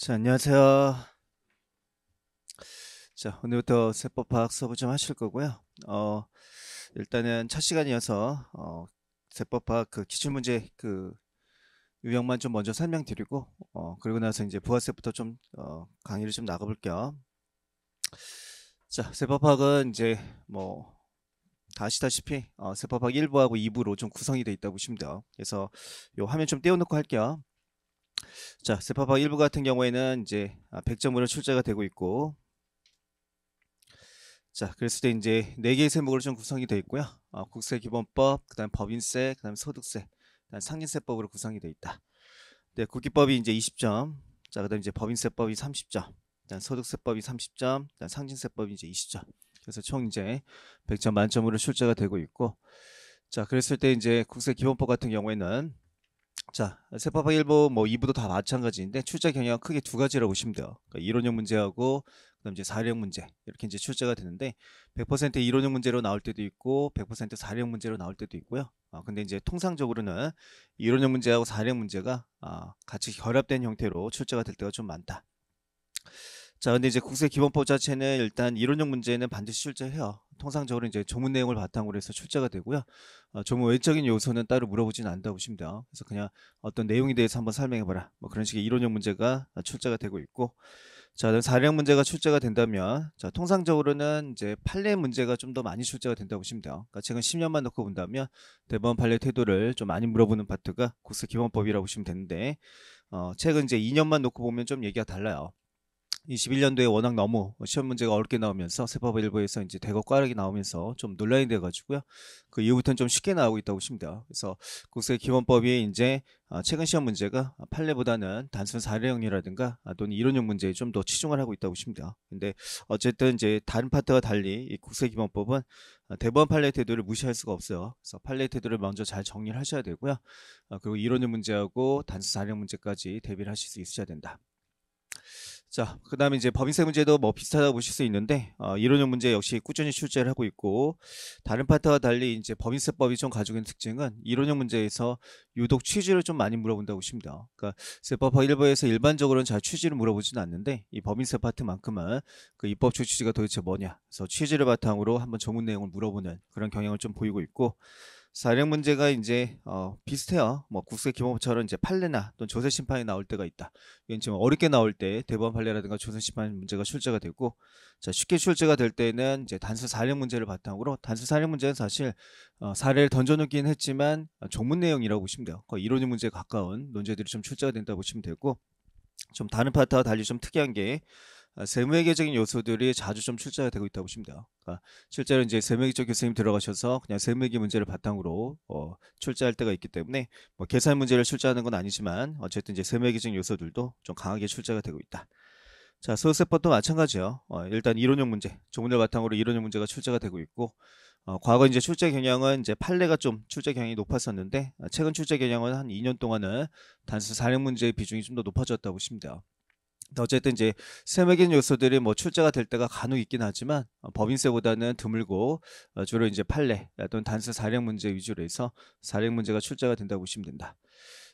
자, 안녕하세요. 자, 오늘부터 세법학 수업을 좀 하실 거고요. 일단은 첫 시간이어서 세법학 그 기출문제 그 유형만 좀 먼저 설명드리고 그리고 나서 이제 부가세부터 좀 강의를 좀 나가볼게요. 자, 세법학은 이제 뭐 다 아시다시피 세법학 1부하고 2부로 좀 구성이 되어 있다고 보시면 돼요. 그래서 요 화면 좀 띄워놓고 할게요. 자, 세법학 1부 같은 경우에는 이제 100점으로 출제가 되고 있고, 자, 그랬을 때 이제 네 개의 세목으로 좀 구성이 되어 있고요. 국세기본법, 그다음 법인세, 그다음 소득세, 그다음 상인세법으로 구성이 되어 있다. 네, 국기법이 이제 20점, 자, 그다음 이제 법인세법이 30점, 그다음 소득세법이 30점, 그다음 상진세법이 이제 20점. 그래서 총 이제 100점 만점으로 출제가 되고 있고, 자, 그랬을 때 이제 국세기본법 같은 경우에는 자, 세법학 1부, 뭐 2부도 다 마찬가지인데 출제 경향은 크게 두 가지라고 보시면 돼요. 그러니까 이론형 문제하고 그다음 이제 사례형 문제 이렇게 이제 출제가 되는데 100% 이론형 문제로 나올 때도 있고 100% 사례형 문제로 나올 때도 있고요. 근데 이제 통상적으로는 이론형 문제하고 사례형 문제가 같이 결합된 형태로 출제가 될 때가 좀 많다. 자, 근데 이제 국세기본법 자체는 일단 이론형 문제는 반드시 출제해요. 통상적으로 이제 조문 내용을 바탕으로 해서 출제가 되고요. 조문 외적인 요소는 따로 물어보지는 않는다고 보시면 돼요. 그래서 그냥 어떤 내용에 대해서 한번 설명해봐라. 뭐 그런 식의 이론형 문제가 출제가 되고 있고, 자, 그럼 사례형 문제가 출제가 된다면, 자, 통상적으로는 이제 판례 문제가 좀 더 많이 출제가 된다고 보시면 돼요. 그러니까 최근 10년만 놓고 본다면 대법원 판례 태도를 좀 많이 물어보는 파트가 국세기본법이라고 보시면 되는데, 최근 이제 2년만 놓고 보면 좀 얘기가 달라요. 21년도에 워낙 너무 시험 문제가 어렵게 나오면서 세법 일부에서 이제 대거 꽈르게 나오면서 좀 논란이 돼가지고요. 그 이후부터는 좀 쉽게 나오고 있다고 보시면 돼요. 그래서 국세기본법이 이제 최근 시험 문제가 판례보다는 단순 사례형이라든가 또는 이론형 문제에 좀 더 치중을 하고 있다고 보시면 돼요. 근데 어쨌든 이제 다른 파트와 달리 이 국세기본법은 대법원 판례 태도를 무시할 수가 없어요. 그래서 판례 태도를 먼저 잘 정리를 하셔야 되고요. 그리고 이론형 문제하고 단순 사례형 문제까지 대비를 하실 수 있으셔야 된다. 자, 그 다음에 이제 법인세 문제도 뭐 비슷하다고 보실 수 있는데, 이론형 문제 역시 꾸준히 출제를 하고 있고, 다른 파트와 달리 이제 법인세법이 좀 가지고 있는 특징은 이론형 문제에서 유독 취지를 좀 많이 물어본다고 보십니다. 그러니까 세법학 1부에서 일반적으로는 잘 취지를 물어보지는 않는데, 이 법인세 파트만큼은 그 입법적 취지가 도대체 뭐냐, 그래서 취지를 바탕으로 한번 조문 내용을 물어보는 그런 경향을 좀 보이고 있고, 사령 문제가 이제 비슷해요. 뭐 국세기본법처럼 이제 판례나 또는 조세 심판이 나올 때가 있다. 이건 지금 어렵게 나올 때 대법원 판례라든가 조세 심판 문제가 출제가 되고, 자, 쉽게 출제가 될 때는 이제 단수 사령 문제를 바탕으로, 단수 사령 문제는 사실 사례를 던져놓긴 했지만 조문 내용이라고 보시면 돼요. 거의 이론형 문제에 가까운 논제들이 좀 출제가 된다고 보시면 되고, 좀 다른 파트와 달리 좀 특이한 게 세무회계적인 요소들이 자주 좀 출제가 되고 있다고 보시면 돼요. 그러니까 실제로 이제 세무회계적 교수님 들어가셔서 그냥 세무회계 문제를 바탕으로 출제할 때가 있기 때문에 뭐 계산 문제를 출제하는 건 아니지만 어쨌든 이제 세무회계적인 요소들도 좀 강하게 출제가 되고 있다. 자, 소득세법도 마찬가지요. 일단 이론형 문제, 조문을 바탕으로 이론형 문제가 출제가 되고 있고, 과거 이제 출제 경향은 이제 판례가 좀 출제 경향이 높았었는데, 최근 출제 경향은 한 2년 동안은 단순 사령 문제의 비중이 좀 더 높아졌다고 보시면 돼요. 어쨌든 이제 세무적인 요소들이 뭐 출제가 될 때가 간혹 있긴 하지만 법인세보다는 드물고 주로 이제 판례 또는 단순 사령 문제 위주로 해서 사령 문제가 출제가 된다고 보시면 된다.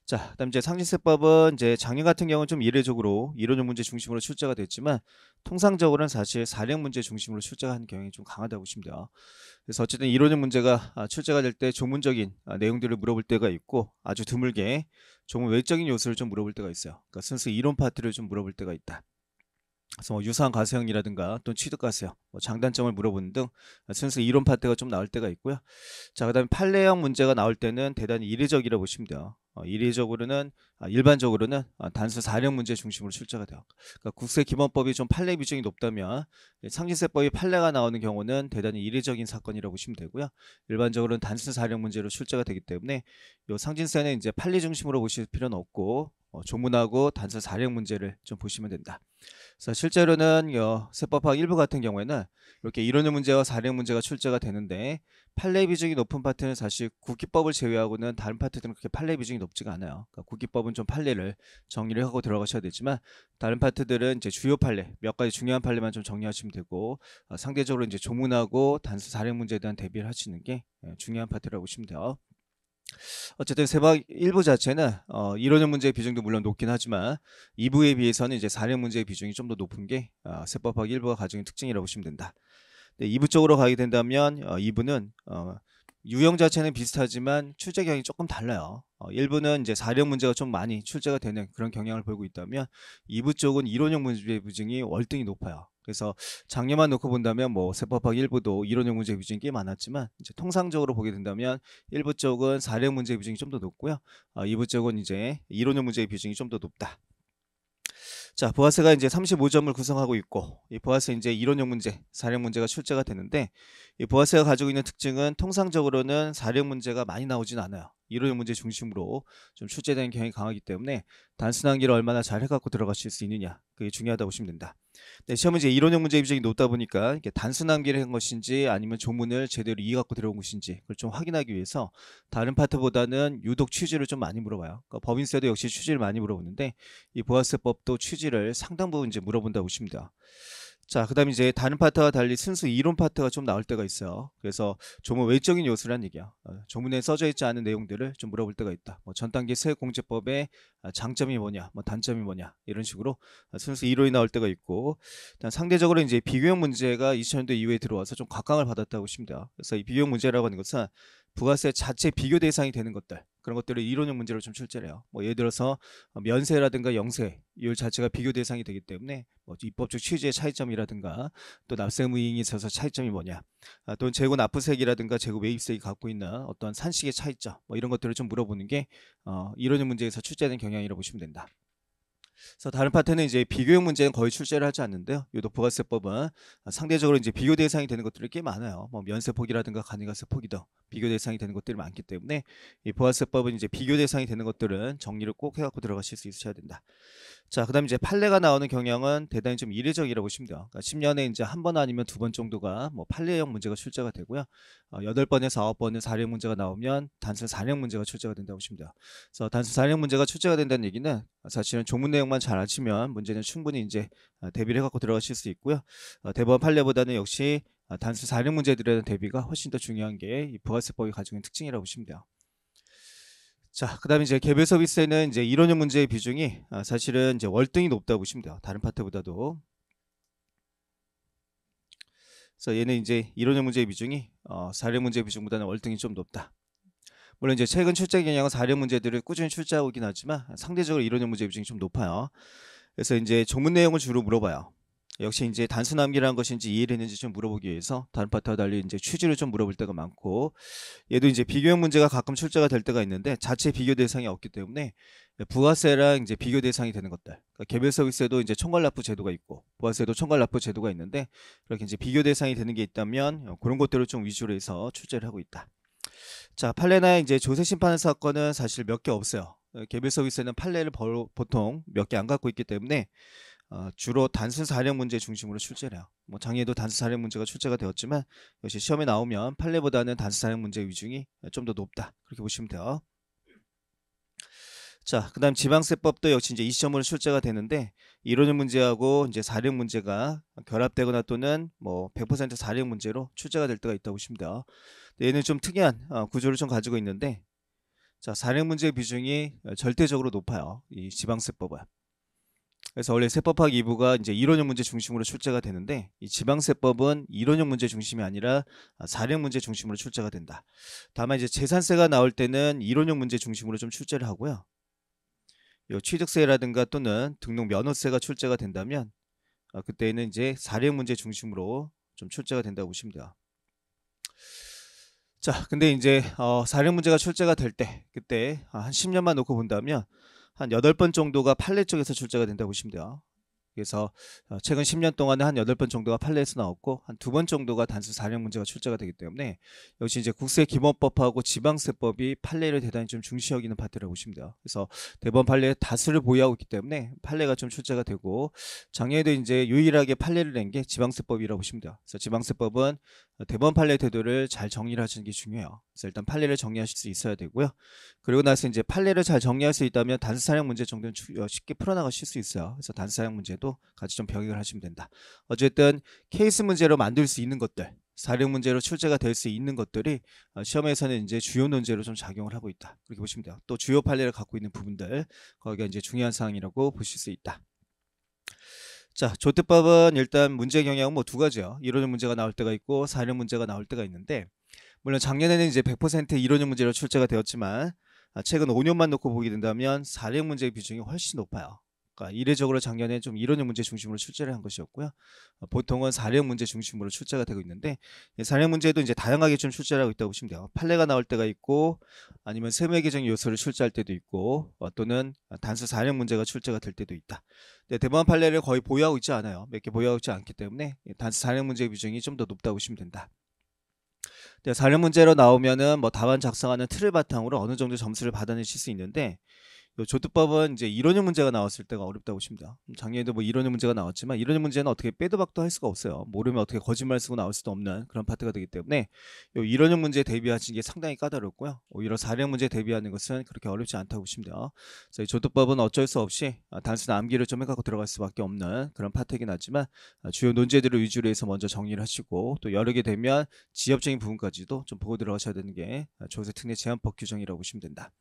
자, 그다음 이제 상징세법은 이제 작년 같은 경우는 좀 이례적으로 이론형 문제 중심으로 출제가 됐지만 통상적으로는 사실 사령 문제 중심으로 출제가 하는 경향이 좀 강하다고 보시면 돼요. 그래서 어쨌든 이론형 문제가 출제가 될 때 조문적인 내용들을 물어볼 때가 있고 아주 드물게 조문 외적인 요소를 좀 물어볼 때가 있어요. 그러니까 순수 이론 파트를 좀 물어볼 때가 있다. 그래서 뭐 유사한 가세형이라든가 또는 취득 가세형, 뭐 장단점을 물어보는 등 순수 이론 파트가 좀 나올 때가 있고요. 자, 그다음에 판례형 문제가 나올 때는 대단히 이례적이라고 보시면 돼요. 이례적으로는 일반적으로는 단수 사령 문제 중심으로 출제가 돼요. 그러니까 국세기본법이 좀 판례 비중이 높다면 상징세법이 판례가 나오는 경우는 대단히 이례적인 사건이라고 보시면 되고요. 일반적으로는 단수 사령 문제로 출제가 되기 때문에 이 상징세는 이제 판례 중심으로 보실 필요는 없고 조문하고 단수 사령 문제를 좀 보시면 된다. 그래서 실제로는 세법학 일부 같은 경우에는 이렇게 이론형 문제와 사례형 문제가 출제가 되는데 판례 비중이 높은 파트는 사실 국기법을 제외하고는 다른 파트들은 그렇게 판례 비중이 높지가 않아요. 그러니까 국기법은 좀 판례를 정리를 하고 들어가셔야 되지만 다른 파트들은 이제 주요 판례, 몇 가지 중요한 판례만 좀 정리하시면 되고 상대적으로 이제 조문하고 단수 사례형 문제에 대한 대비를 하시는 게 중요한 파트라고 보시면 돼요. 어쨌든 세법 1부 자체는 이론형 문제의 비중도 물론 높긴 하지만 2부에 비해서는 이제 사례 문제의 비중이 좀 더 높은 게 세법학 1부가 가지고 있는 특징이라고 보시면 된다. 네, 2부 쪽으로 가게 된다면 2부는 유형 자체는 비슷하지만 출제 경향이 조금 달라요. 1부는 이제 사례형 문제가 좀 많이 출제가 되는 그런 경향을 보이고 있다면 2부 쪽은 이론형 문제의 비중이 월등히 높아요. 그래서 작년만 놓고 본다면 뭐 세법학 1부도 이론형 문제 비중이 꽤 많았지만 이제 통상적으로 보게 된다면 1부 쪽은 사례형 문제 비중이 좀 더 높고요. 2부 쪽은 이제 이론형 문제의 비중이 좀 더 높다. 자, 부가세가 이제 35점을 구성하고 있고 이 부가세 이제 이론형 문제, 사례형 문제가 출제가 되는데 이 부가세가 가지고 있는 특징은 통상적으로는 사례형 문제가 많이 나오진 않아요. 이론형 문제 중심으로 좀 출제되는 경향이 강하기 때문에 단순한 길을 얼마나 잘 해갖고 들어가실 수 있느냐 그게 중요하다고 보시면 된다. 네, 시험은 이제 이론형 문제 비중이 높다 보니까 이게 단순한 길을 한 것인지 아니면 조문을 제대로 이해갖고 들어온 것인지 그걸 좀 확인하기 위해서 다른 파트보다는 유독 취지를 좀 많이 물어봐요. 그러니까 법인세도 역시 취지를 많이 물어보는데 이 부가세법도 취지를 상당 부분 이제 물어본다고 보시면 돼요. 자, 그 다음에 이제 다른 파트와 달리 순수 이론 파트가 좀 나올 때가 있어요. 그래서 조문 외적인 요소란 얘기야. 조문에 써져 있지 않은 내용들을 좀 물어볼 때가 있다. 뭐 전 단계 세액공제법의 장점이 뭐냐, 뭐 단점이 뭐냐 이런 식으로 순수 이론이 나올 때가 있고, 일단 상대적으로 이제 비교형 문제가 2000년도 이후에 들어와서 좀 각광을 받았다고 보시면 돼요. 그래서 이 비교형 문제라고 하는 것은 부가세 자체 비교 대상이 되는 것들 그런 것들을 이론형 문제로 좀 출제를 해요. 뭐 예를 들어서 면세라든가 영세율 자체가 비교 대상이 되기 때문에 뭐 입법적 취지의 차이점이라든가 또 납세의무 이익에 있어서 차이점이 뭐냐, 또는 재고 납부세액이라든가 재고 매입세액이 갖고 있는 어떤 산식의 차이점 뭐 이런 것들을 좀 물어보는 게 이론형 문제에서 출제된 경향이라고 보시면 된다. 그래서 다른 파트는 이제 비교형 문제는 거의 출제를 하지 않는데요. 유독 부가세법은 상대적으로 이제 비교 대상이 되는 것들이 꽤 많아요. 뭐 면세폭이라든가 간이가세폭이 더 비교 대상이 되는 것들이 많기 때문에 이 부가세법은 이제 비교 대상이 되는 것들은 정리를 꼭 해갖고 들어가실 수 있으셔야 된다. 자, 그다음 이제 판례가 나오는 경향은 대단히 좀 이례적이라고 보시면 돼요. 그러니까 10년에 이제 한 번 아니면 두 번 정도가 뭐 판례형 문제가 출제가 되고요. 8번에서 9번은 사례형 문제가 나오면 단순 사례형 문제가 출제가 된다고 보시면 돼요. 그래서 단순 사례형 문제가 출제가 된다는 얘기는 사실은 조문 내용만 잘 아시면 문제는 충분히 이제 대비를 해갖고 들어가실 수 있고요. 대법원 판례보다는 역시 단순 사례형 문제들에 대한 대비가 훨씬 더 중요한 게 이 부가세법이 가지고 있는 특징이라고 보시면 돼요. 자, 그다음에 이제 개별 서비스에는 이제 이론형 문제의 비중이 사실은 이제 월등히 높다고 보시면 돼요. 다른 파트보다도. 그래서 얘는 이제 이론형 문제의 비중이 사례 문제의 비중보다는 월등히 좀 높다. 물론 이제 최근 출제 경향은 사례 문제들을 꾸준히 출제하고 있긴 하지만 상대적으로 이론형 문제 비중이 좀 높아요. 그래서 이제 조문 내용을 주로 물어봐요. 역시 이제 단순 암기라는 것인지 이해를 했는지 좀 물어보기 위해서 다른 파트와 달리 이제 취지를 좀 물어볼 때가 많고, 얘도 이제 비교형 문제가 가끔 출제가 될 때가 있는데 자체 비교 대상이 없기 때문에 부가세랑 이제 비교 대상이 되는 것들, 그러니까 개별 서비스에도 이제 총괄납부 제도가 있고 부가세도 총괄납부 제도가 있는데 그렇게 이제 비교 대상이 되는 게 있다면 그런 것들을 좀 위주로 해서 출제를 하고 있다. 자, 판례나 이제 조세 심판 사건은 사실 몇 개 없어요. 개별 서비스는 판례를 보통 몇 개 안 갖고 있기 때문에 주로 단순 사례형 문제 중심으로 출제를 해요. 뭐 장애도 단순 사례형 문제가 출제가 되었지만 역시 시험에 나오면 판례보다는 단순 사례형 문제 위중이 좀 더 높다. 그렇게 보시면 돼요. 자, 그다음 지방세법도 역시 이제 20점으로 출제가 되는데 이론형 문제하고 이제 사례형 문제가 결합되거나 또는 뭐 100% 사례형 문제로 출제가 될 때가 있다고 보시면 돼요. 얘는 좀 특이한 구조를 좀 가지고 있는데, 자, 사례형 문제의 비중이 절대적으로 높아요. 이 지방세법은. 그래서 원래 세법학 2부가 이제 이론형 문제 중심으로 출제가 되는데 이 지방세법은 이론형 문제 중심이 아니라 사례형 문제 중심으로 출제가 된다. 다만 이제 재산세가 나올 때는 이론형 문제 중심으로 좀 출제를 하고요. 요 취득세라든가 또는 등록 면허세가 출제가 된다면 그때는 이제 사례형 문제 중심으로 좀 출제가 된다고 보시면 돼요. 자, 근데 이제 사례형 문제가 출제가 될 때 그때 한 10년만 놓고 본다면 한 8번 정도가 판례 쪽에서 출제가 된다고 보시면 돼요. 그래서 최근 10년 동안에 한 8번 정도가 판례에서 나왔고 한 2번 정도가 단순 사례형 문제가 출제가 되기 때문에 역시 이제 국세기본법하고 지방세법이 판례를 대단히 좀 중시 여기는 파트라고 보시면 돼요. 그래서 대법원 판례의 다수를 보유하고 있기 때문에 판례가 좀 출제가 되고, 작년에도 이제 유일하게 판례를 낸 게 지방세법이라고 보시면 돼요. 그래서 지방세법은 대법원 판례 태도를 잘 정리를 하시는 게 중요해요. 그래서 일단 판례를 정리하실 수 있어야 되고요. 그리고 나서 이제 판례를 잘 정리할 수 있다면 단수 사용 문제 정도는 쉽게 풀어나가실 수 있어요. 그래서 단수 사용 문제도 같이 좀 병행을 하시면 된다. 어쨌든 케이스 문제로 만들 수 있는 것들, 사용 문제로 출제가 될 수 있는 것들이 시험에서는 이제 주요 논제로 좀 작용을 하고 있다. 그렇게 보시면 돼요. 또 주요 판례를 갖고 있는 부분들, 거기가 이제 중요한 사항이라고 보실 수 있다. 자, 조특법은 일단 문제 경향은 뭐 두 가지요. 이론형 문제가 나올 때가 있고 사례 문제가 나올 때가 있는데, 물론 작년에는 이제 100% 이론형 문제로 출제가 되었지만 최근 5년만 놓고 보게 된다면 사례 문제의 비중이 훨씬 높아요. 그러니까 이례적으로 작년에 좀 이론형 문제 중심으로 출제를 한 것이었고요. 보통은 사례형 문제 중심으로 출제가 되고 있는데, 사례형 문제도 이제 다양하게 좀 출제를 하고 있다고 보시면 돼요. 판례가 나올 때가 있고, 아니면 세무회계적 요소를 출제할 때도 있고, 또는 단수 사례형 문제가 출제가 될 때도 있다. 근데 대법원 판례를 거의 보유하고 있지 않아요. 몇 개 보유하고 있지 않기 때문에 단수 사례형 문제의 비중이 좀 더 높다고 보시면 된다. 사례 문제로 나오면은 뭐 답안 작성하는 틀을 바탕으로 어느 정도 점수를 받아내실 수 있는데, 요 조특법은 이제 이론형 문제가 나왔을 때가 어렵다고 보십니다. 작년에도 뭐 이론형 문제가 나왔지만 이론형 문제는 어떻게 빼도 박도 할 수가 없어요. 모르면 어떻게 거짓말 쓰고 나올 수도 없는 그런 파트가 되기 때문에 요 이론형 문제 대비하시는 게 상당히 까다롭고요. 오히려 사례형 문제 대비하는 것은 그렇게 어렵지 않다고 보시면 돼요. 그래서 이 조특법은 어쩔 수 없이 단순 암기를 좀 해갖고 들어갈 수밖에 없는 그런 파트이긴 하지만, 주요 논제들을 위주로 해서 먼저 정리를 하시고, 또 여러 개 되면 지엽적인 부분까지도 좀 보고 들어가셔야 되는 게 조세 특례 제한법 규정이라고 보시면 된다.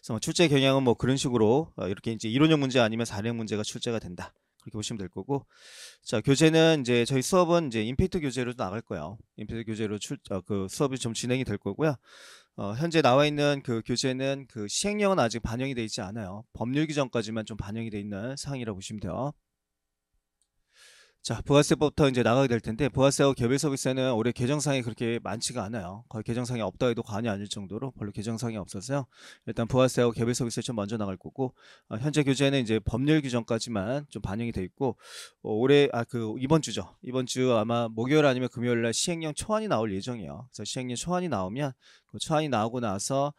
그래서 출제 경향은 뭐 그런 식으로 이렇게 이제 이론형 문제 아니면 사례형 문제가 출제가 된다. 그렇게 보시면 될 거고, 자, 교재는 이제 저희 수업은 이제 임팩트 교재로 나갈 거예요. 임팩트 교재로 그 수업이 좀 진행이 될 거고요. 현재 나와 있는 그 교재는 그 시행령은 아직 반영이 되어 있지 않아요. 법률 규정까지만 좀 반영이 되어 있는 사항이라고 보시면 돼요. 자, 부가세법부터 이제 나가게 될 텐데, 부가세하고 개별소비세는 올해 개정사항이 그렇게 많지가 않아요. 거의 개정사항이 없다 해도 과언이 아닐 정도로 별로 개정사항이 없어서요. 일단 부가세하고 개별소비세 좀 먼저 나갈 거고, 현재 교재는 이제 법률 규정까지만 좀 반영이 돼 있고, 올해 이번 주죠. 이번 주 아마 목요일 아니면 금요일 날 시행령 초안이 나올 예정이에요. 그래서 시행령 초안이 나오면 그 초안이 나오고 나서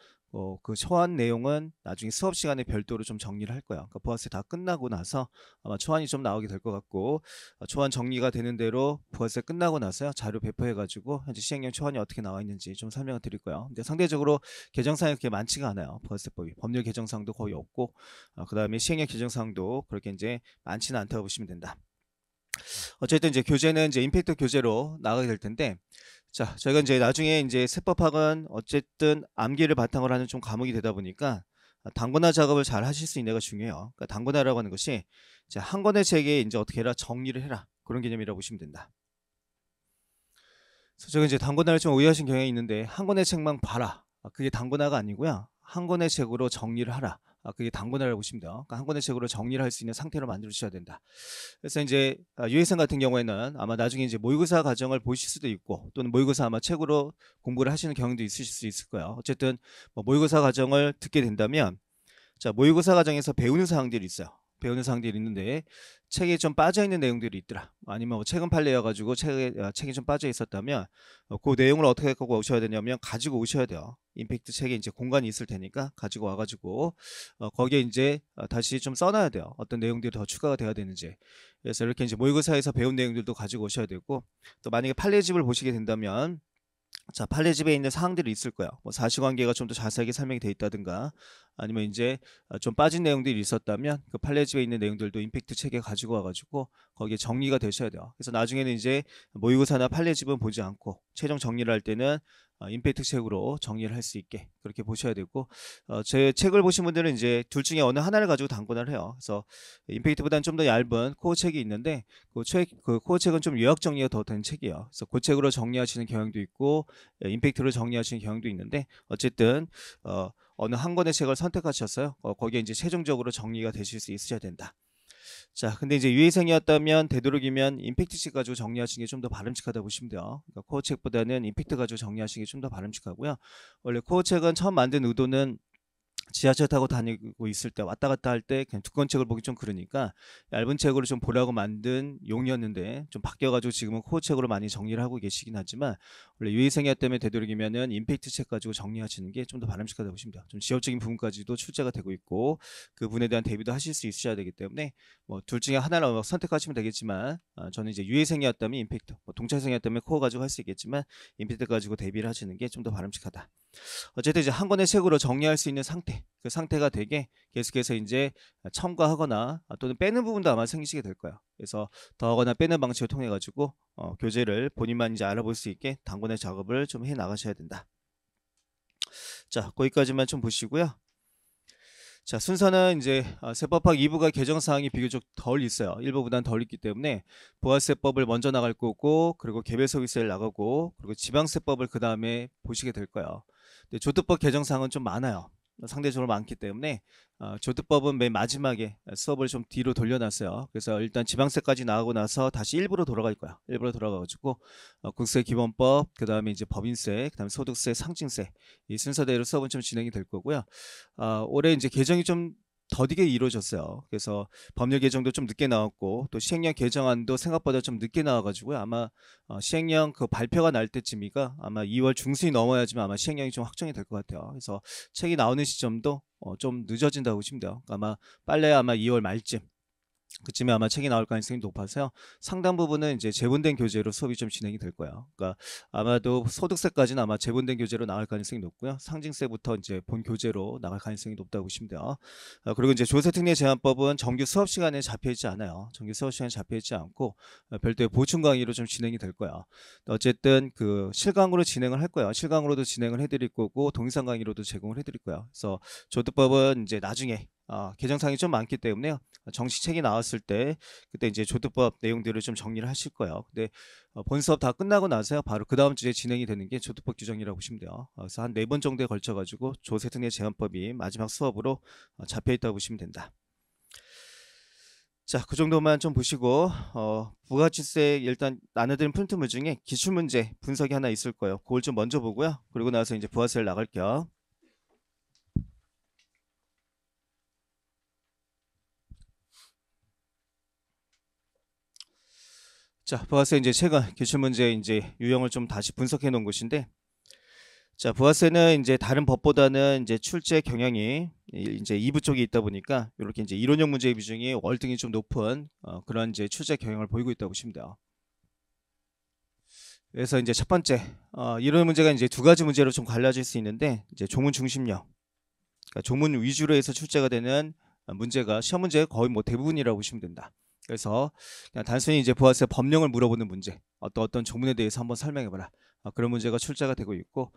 그 초안 내용은 나중에 수업 시간에 별도로 좀 정리를 할 거야. 그러니까 부가세 다 끝나고 나서 아마 초안이 좀 나오게 될 것 같고, 초안 정리가 되는 대로 부가세 끝나고 나서요, 자료 배포해가지고 현재 시행령 초안이 어떻게 나와 있는지 좀 설명을 드릴 거예요. 근데 상대적으로 개정사항이 그렇게 많지가 않아요. 부가세법이 법률 개정사항도 거의 없고, 그 다음에 시행령 개정사항도 그렇게 이제 많지는 않다고 보시면 된다. 어쨌든 이제 교재는 이제 임팩트 교재로 나가게 될 텐데, 자, 저희가 이제 나중에 이제 세법학은 어쨌든 암기를 바탕으로 하는 좀 과목이 되다 보니까 단권화 작업을 잘 하실 수 있는 게 중요해요. 그러니까 단권화라고 하는 것이 이제 한 권의 책에 이제 어떻게 해라, 정리를 해라, 그런 개념이라고 보시면 된다. 그래서 제가 이제 단권화를 좀 오해하신 경향이 있는데, 한 권의 책만 봐라, 그게 단권화가 아니고요. 한 권의 책으로 정리를 하라, 그게 단권화라고 보시면 돼요. 그러니까 한 권의 책으로 정리를 할 수 있는 상태로 만들어 주셔야 된다. 그래서 이제 유해생 같은 경우에는 아마 나중에 이제 모의고사 과정을 보실 수도 있고, 또는 모의고사 아마 책으로 공부를 하시는 경우도 있으실 수 있을 거예요. 어쨌든 뭐 모의고사 과정을 듣게 된다면, 자, 모의고사 과정에서 배우는 사항들이 있어요. 배우는 사항들이 있는데 책에 좀 빠져 있는 내용들이 있더라, 아니면 뭐 최근 판례여가지고 책이 좀 빠져 있었다면, 그 내용을 어떻게 갖고 오셔야 되냐면 가지고 오셔야 돼요. 임팩트 책에 이제 공간이 있을 테니까 가지고 와가지고 거기에 이제 다시 좀 써놔야 돼요. 어떤 내용들이 더 추가가 돼야 되는지. 그래서 이렇게 이제 모의고사에서 배운 내용들도 가지고 오셔야 되고, 또 만약에 판례집을 보시게 된다면, 자, 판례집에 있는 사항들이 있을 거예요. 뭐 사실관계가 좀 더 자세하게 설명이 돼 있다든가, 아니면 이제 좀 빠진 내용들이 있었다면 그 판례집에 있는 내용들도 임팩트 책에 가지고 와가지고 거기에 정리가 되셔야 돼요. 그래서 나중에는 이제 모의고사나 판례집은 보지 않고 최종 정리를 할 때는 임팩트 책으로 정리를 할 수 있게 그렇게 보셔야 되고, 제 책을 보신 분들은 이제 둘 중에 어느 하나를 가지고 단권화를 해요. 그래서 임팩트보다는 좀 더 얇은 코어 책이 있는데, 그 코어 책은 좀 요약 정리가 더 된 책이에요. 그래서 그 책으로 정리하시는 경향도 있고, 임팩트로 정리하시는 경향도 있는데, 어쨌든 어느 한 권의 책을 선택하셨어요. 거기에 이제 최종적으로 정리가 되실 수 있으셔야 된다. 자, 근데 이제 유해생이었다면 되도록이면 임팩트 책 가지고 정리하시는 게 좀 더 바람직하다 보시면 돼요. 그러니까 코어 책보다는 임팩트 가지고 정리하시는 게 좀 더 바람직하고요. 원래 코어 책은 처음 만든 의도는 지하철 타고 다니고 있을 때 왔다 갔다 할 때 그냥 두꺼운 책을 보기 좀 그러니까 얇은 책으로 좀 보라고 만든 용이었는데 좀 바뀌어가지고 지금은 코어 책으로 많이 정리를 하고 계시긴 하지만 원래 유의생야 때문에 되도록이면은 임팩트 책 가지고 정리하시는 게 좀 더 바람직하다고 보십니다. 좀 지역적인 부분까지도 출제가 되고 있고 그 부분에 대한 대비도 하실 수 있으셔야 되기 때문에 뭐 둘 중에 하나를 선택하시면 되겠지만 저는 이제 유의생이었다면 임팩트, 뭐 동차생이었다면 코어 가지고 할 수 있겠지만 임팩트 가지고 대비를 하시는 게 좀 더 바람직하다. 어쨌든 이제 한 권의 책으로 정리할 수 있는 상태, 그 상태가 되게 계속해서 이제 첨가하거나 또는 빼는 부분도 아마 생기시게 될 거예요. 그래서 더하거나 빼는 방식을 통해 가지고 교재를 본인만 이제 알아볼 수 있게 단권의 작업을 좀 해 나가셔야 된다. 자, 거기까지만 좀 보시고요. 자, 순서는 이제 세법학 2부가 개정 사항이 비교적 덜 있어요. 1부보다는 덜 있기 때문에 부가세법을 먼저 나갈 거고, 그리고 개별소득세를 나가고, 그리고 지방세법을 그 다음에 보시게 될 거예요. 근데 조특법 개정 사항은 좀 많아요. 상대적으로 많기 때문에 조특법은 맨 마지막에 수업을 좀 뒤로 돌려놨어요. 그래서 일단 지방세까지 나가고 나서 다시 1부로 돌아갈 거야. 1부로 돌아가가지고 국세 기본법, 그 다음에 이제 법인세, 그 다음에 소득세, 상징세 이 순서대로 수업은 좀 진행이 될 거고요. 올해 이제 개정이 좀 더디게 이루어졌어요. 그래서 법률 개정도 좀 늦게 나왔고 또 시행령 개정안도 생각보다 좀 늦게 나와가지고요. 아마 시행령 그 발표가 날 때쯤이가 아마 2월 중순이 넘어야지만 아마 시행령이 좀 확정이 될 것 같아요. 그래서 책이 나오는 시점도 좀 늦어진다고 보시면 돼요. 아마 빨라야 아마 2월 말쯤 그쯤에 아마 책이 나올 가능성이 높아서요. 상당 부분은 이제 재본된 교재로 수업이 좀 진행이 될 거예요. 그러니까 아마도 소득세까지는 아마 재본된 교재로 나갈 가능성이 높고요. 상징세부터 이제 본 교재로 나갈 가능성이 높다고 보시면 돼요. 그리고 이제 조세특례 제한법은 정규 수업 시간에 잡혀 있지 않아요. 정규 수업 시간에 잡혀 있지 않고 별도의 보충 강의로 좀 진행이 될 거예요. 어쨌든 그 실강으로 진행을 할 거예요. 실강으로도 진행을 해드릴 거고 동영상 강의로도 제공을 해드릴 거예요. 그래서 조특법은 이제 나중에 개정사항이 좀 많기 때문에요. 정식책이 나왔을 때 그때 이제 조특법 내용들을 좀 정리를 하실 거예요. 근데 본 수업 다 끝나고 나서요. 바로 그 다음 주에 진행이 되는 게 조특법 규정이라고 보시면 돼요. 그래서 한 4번 정도에 걸쳐 가지고 조세특례 제한법이 마지막 수업으로 잡혀 있다고 보시면 된다. 자, 그 정도만 좀 보시고 부가치세 일단 나눠드린 프린트물 중에 기출문제 분석이 하나 있을 거예요. 그걸 좀 먼저 보고요. 그리고 나서 이제 부가세를 나갈게요. 자, 부가세 이제 최근 기출문제 이제 유형을 좀 다시 분석해 놓은 것인데, 자, 부가세는 이제 다른 법보다는 이제 출제 경향이 이제 2부 쪽에 있다 보니까 이렇게 이제 이론형 문제의 비중이 월등히 좀 높은 그런 이제 출제 경향을 보이고 있다고 보시면 돼요. 그래서 이제 첫 번째 이론 문제가 이제 두 가지 문제로 좀 갈라질 수 있는데 이제 조문 중심형, 그러니까 조문 위주로 해서 출제가 되는 문제가 시험 문제의 거의 뭐 대부분이라고 보시면 된다. 그래서 그냥 단순히 이제 부가세 법령을 물어보는 문제, 어떤 조문에 대해서 한번 설명해봐라. 그런 문제가 출제가 되고 있고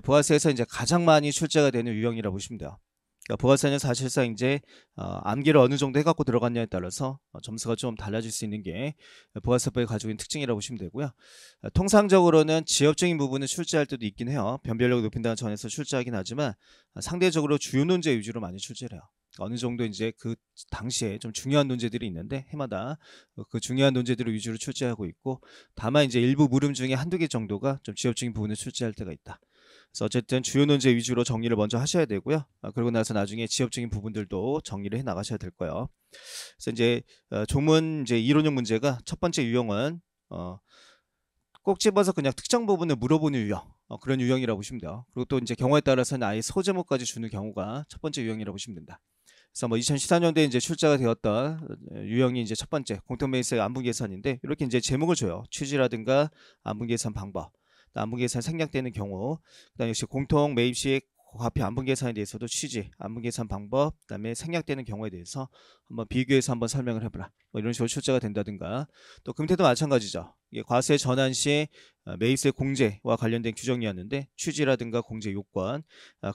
부가세에서 이제 가장 많이 출제가 되는 유형이라고 보시면 돼요. 그러니까 부가세는 사실상 이제 암기를 어느 정도 해갖고 들어갔냐에 따라서 점수가 좀 달라질 수 있는 게 부가세법이 가지고 있는 특징이라고 보시면 되고요. 통상적으로는 지역적인 부분을 출제할 때도 있긴 해요. 변별력을 높인다는 전에서 출제하긴 하지만 상대적으로 주요 논제 위주로 많이 출제를 해요. 어느 정도 이제 그 당시에 좀 중요한 논제들이 있는데 해마다 그 중요한 논제들을 위주로 출제하고 있고 다만 이제 일부 물음 중에 한두 개 정도가 좀 지역적인 부분을 출제할 때가 있다. 그래서 어쨌든 주요 논제 위주로 정리를 먼저 하셔야 되고요. 그러고 나서 나중에 지역적인 부분들도 정리를 해 나가셔야 될 거예요. 그래서 이제 조문 이제 이론형 문제가 첫 번째 유형은 꼭 집어서 그냥 특정 부분을 물어보는 유형, 그런 유형이라고 보시면 돼요. 그리고 또 이제 경우에 따라서는 아예 소제목까지 주는 경우가 첫 번째 유형이라고 보시면 된다. 그래서 뭐 2014년도에 이제 출제가 되었던 유형이 이제 첫 번째 공통매입세 안분계산인데 이렇게 이제 제목을 줘요. 취지라든가 안분계산 방법, 안분계산 생략되는 경우, 그다음 역시 공통매입시 과표 안분계산에 대해서도 취지, 안분계산 방법, 그다음에 생략되는 경우에 대해서 한번 비교해서 한번 설명을 해보라. 뭐 이런 식으로 출제가 된다든가 또 금태도 마찬가지죠. 이게 과세 전환 시 매입세 공제와 관련된 규정이었는데 취지라든가 공제 요건,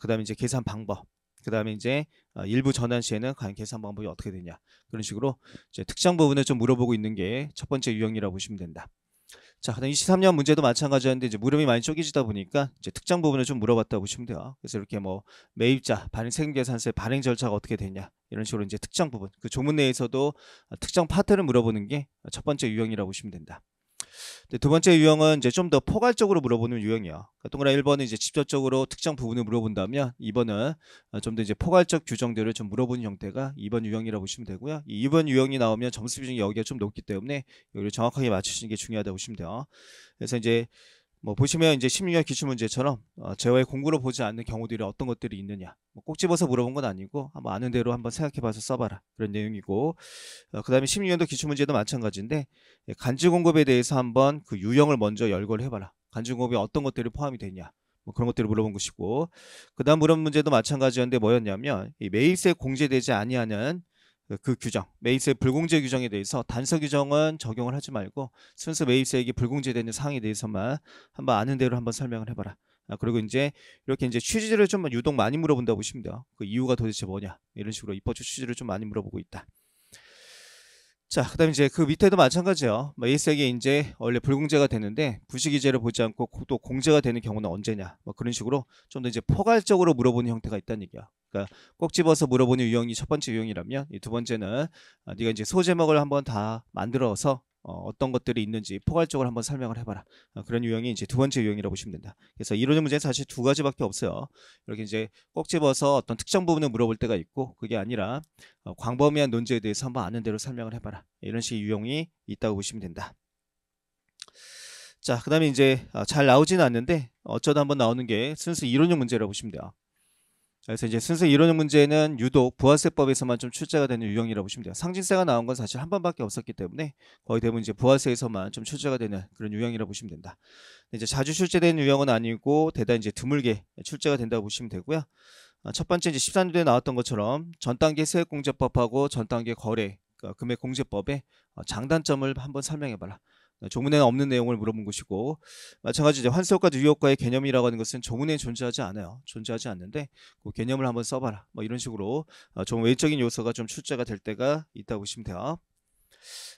그다음에 이제 계산 방법. 그 다음에 이제 일부 전환 시에는 과연 계산 방법이 어떻게 되냐 그런 식으로 이제 특정 부분을 좀 물어보고 있는 게 첫 번째 유형이라고 보시면 된다. 자, 그다음 23년 문제도 마찬가지였는데 이제 물음이 많이 쪼개지다 보니까 이제 특정 부분을 좀 물어봤다고 보시면 돼요. 그래서 이렇게 뭐 매입자, 발행 세금계산세 발행 절차가 어떻게 되냐 이런 식으로 이제 특정 부분 그 조문 내에서도 특정 파트를 물어보는 게 첫 번째 유형이라고 보시면 된다. 근데 두 번째 유형은 이제 좀 더 포괄적으로 물어보는 유형이야. 그러니까 동그라미 1번은 이제 직접적으로 특정 부분을 물어본다면 2번은 좀 더 이제 포괄적 규정들을 좀 물어보는 형태가 2번 유형이라고 보시면 되고요. 이 2번 유형이 나오면 점수 비중이 여기가 좀 높기 때문에 여기를 정확하게 맞추시는 게 중요하다고 보시면 돼요. 그래서 이제 뭐 보시면 이제 16년 기출문제처럼 제어의 공부로 보지 않는 경우들이 어떤 것들이 있느냐, 뭐꼭 집어서 물어본 건 아니고 한번 아는 대로 한번 생각해봐서 써봐라, 그런 내용이고, 그 다음에 16년도 기출문제도 마찬가지인데 간주공급에 대해서 한번 그 유형을 먼저 열거를 해봐라. 간주공급에 어떤 것들이 포함이 되냐, 뭐 그런 것들을 물어본 것이고, 그 다음 물어본 문제도 마찬가지였는데 뭐였냐면 이 매입세 공제되지 아니하는 그 규정, 매입세 불공제 규정에 대해서 단서 규정은 적용을 하지 말고 순수 매입세액이 불공제되는 사항에 대해서만 한번 아는 대로 한번 설명을 해봐라. 그리고 이제 이렇게 이제 취지를 좀 유독 많이 물어본다고 보시면 돼요. 그 이유가 도대체 뭐냐, 이런 식으로 입법적 취지를 좀 많이 물어보고 있다. 자, 그다음에 이제 그 밑에도 마찬가지예요. 매입세액이 이제 원래 불공제가 되는데 부식이제를 보지 않고 또 공제가 되는 경우는 언제냐, 뭐 그런 식으로 좀 더 이제 포괄적으로 물어보는 형태가 있다는 얘기야. 그러니까 꼭 집어서 물어보는 유형이 첫 번째 유형이라면 이 두 번째는 네가 이제 소제목을 한번 다 만들어서 어떤 것들이 있는지 포괄적으로 한번 설명을 해봐라. 그런 유형이 이제 두 번째 유형이라고 보시면 된다. 그래서 이론적 문제는 사실 두 가지밖에 없어요. 이렇게 이제 꼭 집어서 어떤 특정 부분을 물어볼 때가 있고, 그게 아니라 광범위한 논제에 대해서 한번 아는 대로 설명을 해봐라. 이런 식의 유형이 있다고 보시면 된다. 자, 그 다음에 이제 잘 나오지는 않는데 어쩌다 한번 나오는 게 순수 이론형 문제라고 보시면 돼요. 그래서 이제 순수 이론형 문제는 유독 부가세법에서만 좀 출제가 되는 유형이라고 보시면 돼요. 상징세가 나온 건 사실 한 번밖에 없었기 때문에 거의 대부분 이제 부가세에서만 좀 출제가 되는 그런 유형이라고 보시면 된다. 이제 자주 출제되는 유형은 아니고 대단히 이제 드물게 출제가 된다고 보시면 되고요. 첫 번째 이제 14년도에 나왔던 것처럼 전 단계 세액공제법하고 전 단계 거래 그러니까 금액공제법의 장단점을 한번 설명해봐라. 조문에는 없는 내용을 물어본 것이고, 마찬가지 이제 환수효과 유효효과의 개념이라고 하는 것은 조문에 존재하지 않아요. 존재하지 않는데 그 개념을 한번 써봐라. 뭐 이런 식으로 좀 외적인 요소가 좀 출제가 될 때가 있다고 보시면 돼요.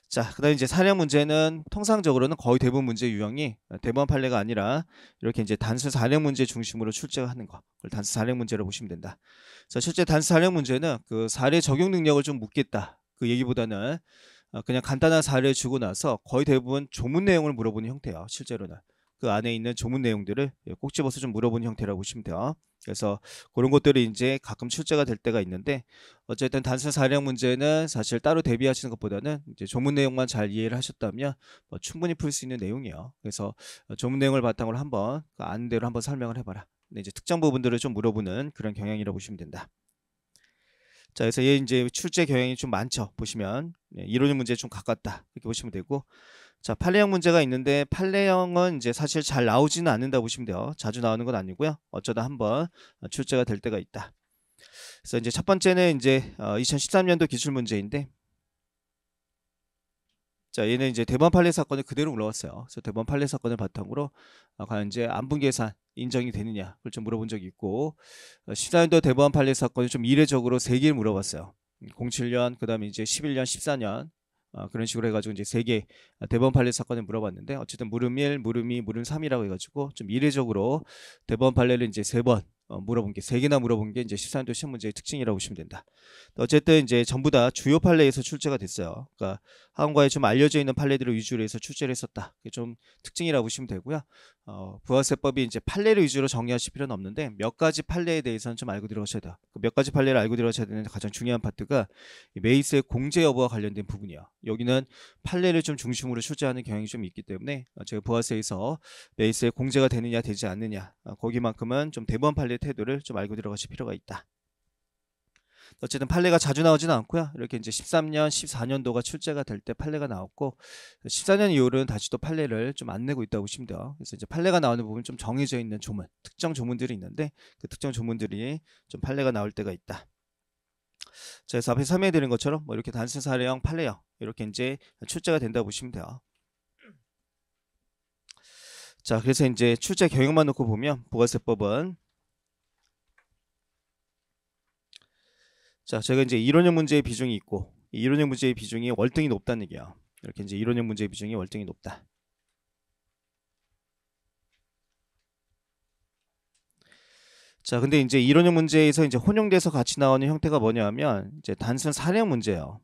자, 그 다음에 이제 사례형 문제는 통상적으로는 거의 대부분 문제 유형이 대법원 판례가 아니라 이렇게 이제 단순 사례형 문제 중심으로 출제가 하는 거, 그걸 단순 사례형 문제로 보시면 된다. 자, 실제 단순 사례형 문제는 그 사례 적용 능력을 좀 묻겠다, 그 얘기보다는 그냥 간단한 사례를 주고 나서 거의 대부분 조문 내용을 물어보는 형태예요. 실제로는 그 안에 있는 조문 내용들을 꼭 집어서 좀 물어보는 형태라고 보시면 돼요. 그래서 그런 것들이 이제 가끔 출제가 될 때가 있는데, 어쨌든 단순 사례형 문제는 사실 따로 대비하시는 것보다는 이제 조문 내용만 잘 이해를 하셨다면 충분히 풀 수 있는 내용이에요. 그래서 조문 내용을 바탕으로 한번 그 아는 대로 한번 설명을 해봐라. 근데 이제 특정 부분들을 좀 물어보는 그런 경향이라고 보시면 된다. 자, 그래서 얘 이제 출제 경향이 좀 많죠. 보시면 이론적 문제에 좀 가깝다, 이렇게 보시면 되고, 자, 판례형 문제가 있는데 판례형은 이제 사실 잘 나오지는 않는다 보시면 돼요. 자주 나오는 건 아니고요. 어쩌다 한번 출제가 될 때가 있다. 그래서 이제 첫 번째는 이제 2013년도 기출 문제인데, 자, 얘는 이제 대법원 판례 사건을 그대로 올라왔어요. 그래서 대법원 판례 사건을 바탕으로 과연 이제 안분 계산 인정이 되느냐, 그걸 좀 물어본 적이 있고, 14년도 대법원 판례 사건을 좀 이례적으로 3개를 물어봤어요. 07년, 그 다음에 이제 11년, 14년, 그런 식으로 해가지고 이제 3개 대법원 판례 사건을 물어봤는데, 어쨌든 물음 1, 물음 2, 물음 3이라고 해가지고 좀 이례적으로 대법원 판례를 이제 3번 물어본 게, 3개나 물어본 게 이제 14년도 시험 문제의 특징이라고 보시면 된다. 어쨌든 이제 전부 다 주요 판례에서 출제가 됐어요. 그러니까 학원과에 좀 알려져 있는 판례들을 위주로 해서 출제를 했었다. 그게 좀 특징이라고 보시면 되고요. 부가세법이 이제 판례를 위주로 정리하실 필요는 없는데 몇 가지 판례에 대해서는 좀 알고 들어가셔야 돼요. 그 몇 가지 판례를 알고 들어가셔야 되는 가장 중요한 파트가 매입세 공제 여부와 관련된 부분이에요. 여기는 판례를 좀 중심으로 출제하는 경향이 좀 있기 때문에 제가 부가세에서 매입세 공제가 되느냐 되지 않느냐, 거기만큼은 좀 대법원 판례 태도를 좀 알고 들어가실 필요가 있다. 어쨌든 판례가 자주 나오지는 않고요. 이렇게 이제 13년, 14년도가 출제가 될 때 판례가 나왔고, 14년 이후로는 다시 또 판례를 좀 안 내고 있다고 보시면 돼요. 그래서 이제 판례가 나오는 부분 좀 정해져 있는 조문, 특정 조문들이 있는데 그 특정 조문들이 좀 판례가 나올 때가 있다. 자, 그래서 앞에 설명해 드린 것처럼 뭐 이렇게 단순 사례형, 판례형 이렇게 이제 출제가 된다고 보시면 돼요. 자, 그래서 이제 출제 경향만 놓고 보면 부가세법은, 자, 제가 이제 이론형 문제의 비중이 있고, 이 이론형 문제의 비중이 월등히 높다는 얘기야. 이렇게 이제 이론형 문제의 비중이 월등히 높다. 자, 근데 이제 이론형 문제에서 이제 혼용돼서 같이 나오는 형태가 뭐냐면 이제 단순 사례형 문제예요.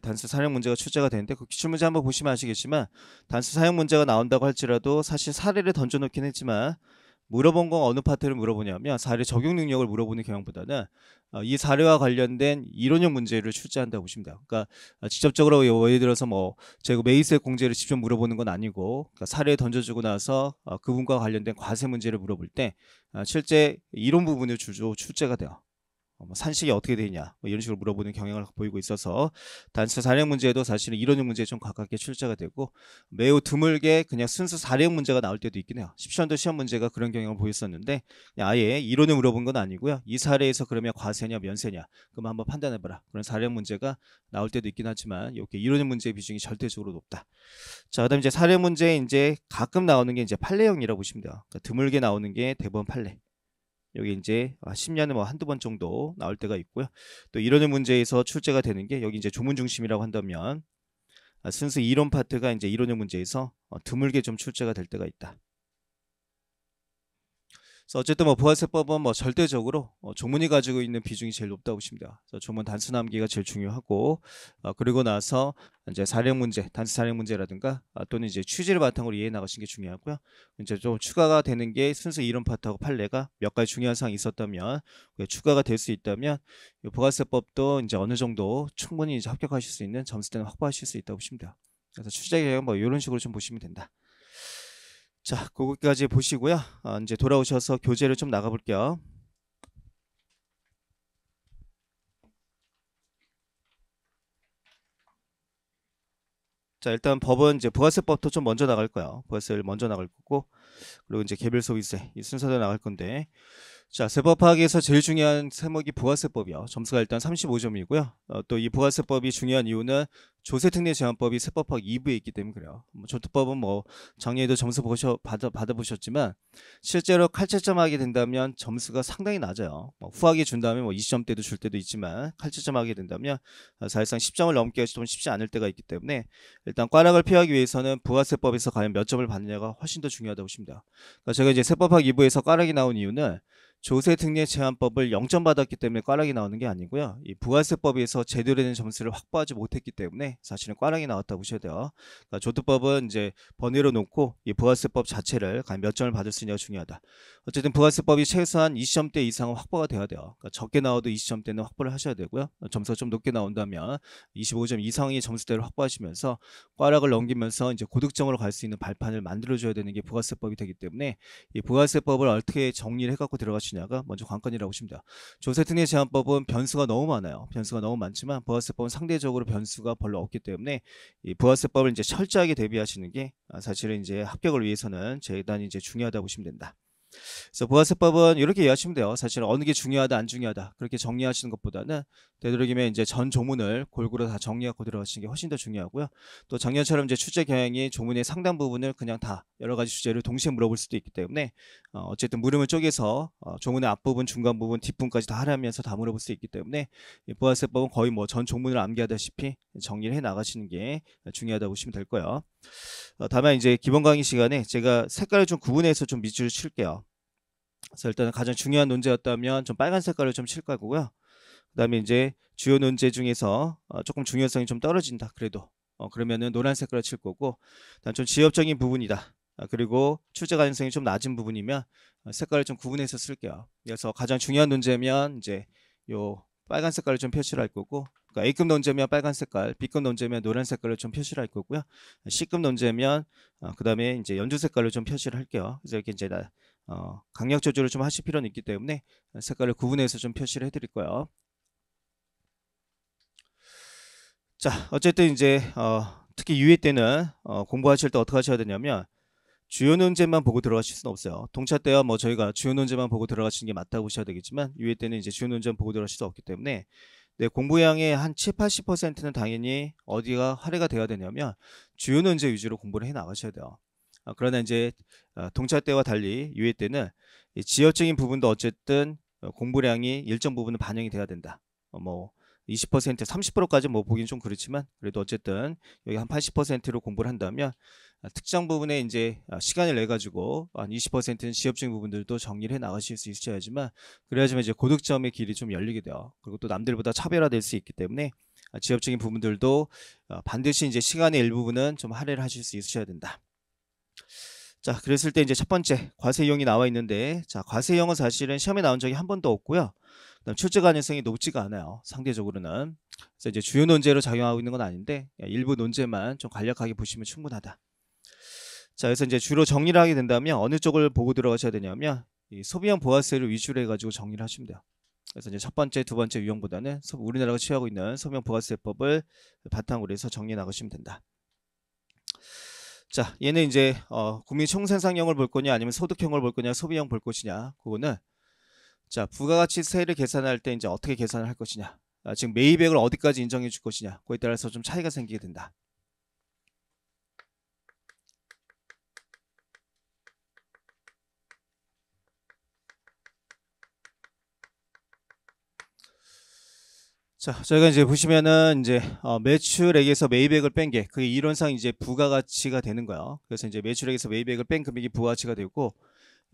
단수 사용 문제가 출제가 되는데 그 기출문제 한번 보시면 아시겠지만 단수 사용 문제가 나온다고 할지라도 사실 사례를 던져놓긴 했지만 물어본 건 어느 파트를 물어보냐면 사례 적용 능력을 물어보는 경향보다는 이 사례와 관련된 이론형 문제를 출제한다고 보시면 돼요. 그러니까 직접적으로 예를 들어서 뭐 재고 매입세 공제를 직접 물어보는 건 아니고 그러니까 사례 던져주고 나서 그분과 관련된 과세 문제를 물어볼 때 실제 이론 부분을 주로 출제가 돼요. 뭐 산식이 어떻게 되냐 뭐 이런 식으로 물어보는 경향을 보이고 있어서 단수 사례형 문제도 사실은 이론형 문제에 좀 가깝게 출제가 되고 매우 드물게 그냥 순수 사례형 문제가 나올 때도 있긴 해요. 10년도 시험 문제가 그런 경향을 보였었는데 아예 이론을 물어본 건 아니고요. 이 사례에서 그러면 과세냐 면세냐 그럼 한번 판단해봐라 그런 사례형 문제가 나올 때도 있긴 하지만 이렇게 이론형 문제의 비중이 절대적으로 높다. 자, 그다음 이제 사례 문제 이제 가끔 나오는 게 이제 판례형이라고 보시면 돼요. 그러니까 드물게 나오는 게 대법원 판례. 여기 이제 10년에 뭐 한두 번 정도 나올 때가 있고요. 또 이론의 문제에서 출제가 되는 게 여기 이제 조문 중심이라고 한다면 순수 이론 파트가 이제 이론의 문제에서 드물게 좀 출제가 될 때가 있다. 그래서 어쨌든 뭐 부가세법은 뭐 절대적으로 조문이 가지고 있는 비중이 제일 높다고 보시면 돼요. 그래서 조문 단수 남기가 제일 중요하고 그리고 나서 이제 사례형 문제, 단수 사례형 문제라든가 또는 이제 취지를 바탕으로 이해해 나가시는 게 중요하고요. 이제 좀 추가가 되는 게 순수 이론 파트하고 판례가 몇 가지 중요한 사항이 있었다면 추가가 될 수 있다면 부가세법도 이제 어느 정도 충분히 이제 합격하실 수 있는 점수대는 확보하실 수 있다고 보시면 돼요. 그래서 출제 계획은 뭐 이런 식으로 좀 보시면 된다. 자, 그거까지 보시고요. 이제 돌아오셔서 교재를 좀 나가볼게요. 자, 일단 법은 이제 부가세법부터 좀 먼저 나갈 거예요. 부가세를 먼저 나갈 거고, 그리고 이제 개별소비세 이 순서대로 나갈 건데, 자, 세법 파악에서 제일 중요한 세목이 부가세법이요. 점수가 일단 35점이고요. 또 이 부가세법이 중요한 이유는 조세특례 제한법이 세법 파악 2부에 있기 때문에 그래요. 조특법은 뭐 작년에도 점수 받아보셨지만 실제로 칼채점 하게 된다면 점수가 상당히 낮아요. 후하게 준다면 뭐 20점대도 줄 때도 있지만 칼채점 하게 된다면 사실상 10점을 넘기가 좀 쉽지 않을 때가 있기 때문에 일단 꽈락을 피하기 위해서는 부가세법에서 과연 몇 점을 받느냐가 훨씬 더 중요하다고 보십니다. 그러니까 제가 이제 세법 파악 2부에서 꽈락이 나온 이유는 조세특례 제한법을 0점 받았기 때문에 꽈락이 나오는 게 아니고요. 이 부가세법에서 제대로 된 점수를 확보하지 못했기 때문에 사실은 꽈락이 나왔다고 보셔야 돼요. 그러니까 조특법은 이제 번외로 놓고 이 부가세법 자체를 과연 몇 점을 받을 수 있냐가 중요하다. 어쨌든 부가세법이 최소한 20점대 이상은 확보가 돼야 돼요. 그러니까 적게 나와도 20점대는 확보를 하셔야 되고요. 점수가 좀 높게 나온다면 25점 이상의 점수대를 확보하시면서 꽈락을 넘기면서 이제 고득점으로 갈 수 있는 발판을 만들어줘야 되는 게 부가세법이 되기 때문에 이 부가세법을 어떻게 정리를 해갖고 들어가시냐가 먼저 관건이라고 보시면 돼요. 조세특례 제한법은 변수가 너무 많아요. 변수가 너무 많지만 부가세법은 상대적으로 변수가 별로 없기 때문에 이 부가세법을 이제 철저하게 대비하시는 게 사실은 이제 합격을 위해서는 대단히 이제 중요하다고 보시면 된다. 그래서 부가세법은 이렇게 이해하시면 돼요. 사실 어느 게 중요하다 안 중요하다 그렇게 정리하시는 것보다는 되도록이면 이제 전 조문을 골고루 다 정리하고 들어가시는 게 훨씬 더 중요하고요. 또 작년처럼 이제 출제 경향이 조문의 상당 부분을 그냥 다 여러 가지 주제를 동시에 물어볼 수도 있기 때문에 어쨌든 물음을 쪼개서 조문의 앞부분, 중간 부분, 뒷부분까지 다 하라면서 다 물어볼 수 있기 때문에 이 부가세법은 거의 뭐 전 조문을 암기하다시피 정리를 해 나가시는 게 중요하다고 보시면 될 거예요. 다만 이제 기본 강의 시간에 제가 색깔을 좀 구분해서 좀 밑줄을 칠게요. 그래서 일단은 가장 중요한 논제였다면 좀 빨간 색깔을 좀 칠 거고요. 그 다음에 이제 주요 논제 중에서 조금 중요성이 좀 떨어진다 그래도 그러면은 노란 색깔을 칠 거고 일단 좀 지엽적인 부분이다 그리고 출제 가능성이 좀 낮은 부분이면 색깔을 좀 구분해서 쓸게요. 그래서 가장 중요한 논제면 이제 요 빨간 색깔을 좀 표시를 할 거고 그러니까 A급 논제면 빨간 색깔, B급 논제면 노란 색깔을 좀 표시를 할 거고요. C급 논제면 그 다음에 이제 연두 색깔을 좀 표시를 할게요. 그래서 이렇게 이제 강약 조절을 좀 하실 필요는 있기 때문에 색깔을 구분해서 좀 표시를 해드릴 거예요. 자, 어쨌든 이제 특히 유예 때는 공부하실 때 어떻게 하셔야 되냐면 주요 논제만 보고 들어가실 수는 없어요. 동차 때와 뭐 저희가 주요 논제만 보고 들어가시는 게 맞다고 보셔야 되겠지만 유예 때는 이제 주요 논제만 보고 들어가실 수 없기 때문에 공부량의 한 7, 80%는 당연히 어디가 할애가 돼야 되냐면 주요 논제 위주로 공부를 해 나가셔야 돼요. 그러나 이제 동차 때와 달리 유예 때는 지역적인 부분도 어쨌든 공부량이 일정 부분은 반영이 돼야 된다. 뭐 20%, 30%까지 뭐 보긴 좀 그렇지만 그래도 어쨌든 여기 한 80%로 공부를 한다면 특정 부분에 이제 시간을 내 가지고 한 20%는 지역적인 부분들도 정리를 해 나가실 수 있어야지만 그래야지만 이제 고득점의 길이 좀 열리게 돼요. 그리고 또 남들보다 차별화될 수 있기 때문에 지엽적인 부분들도 반드시 이제 시간의 일부분은 좀 할애를 하실 수 있으셔야 된다. 자, 그랬을 때 이제 첫 번째 과세형이 나와 있는데, 자, 과세형은 사실은 시험에 나온 적이 한 번도 없고요. 그다음 출제 가능성이 높지가 않아요. 상대적으로는. 그래서 이제 주요 논제로 작용하고 있는 건 아닌데 일부 논제만 좀 간략하게 보시면 충분하다. 자, 그래서 이제 주로 정리를 하게 된다면 어느 쪽을 보고 들어가셔야 되냐면 이 소비형 부가세를 위주로 해가지고 정리를 하시면 돼요. 그래서 이제 첫 번째, 두 번째 유형보다는 우리나라가 취하고 있는 소비형 부가세법을 바탕으로 해서 정리해 나가시면 된다. 자, 얘는 이제 국민 총생산형을 볼 거냐 아니면 소득형을 볼 거냐 소비형 볼 것이냐, 그거는 자, 부가가치세를 계산할 때 이제 어떻게 계산을 할 것이냐, 지금 매입액을 어디까지 인정해 줄 것이냐, 그거에 따라서 좀 차이가 생기게 된다. 자, 저희가 이제 보시면은 이제 매출액에서 매입액을 뺀 게 그게 이론상 이제 부가가치가 되는 거예요. 그래서 이제 매출액에서 매입액을 뺀 금액이 부가가치가 되고,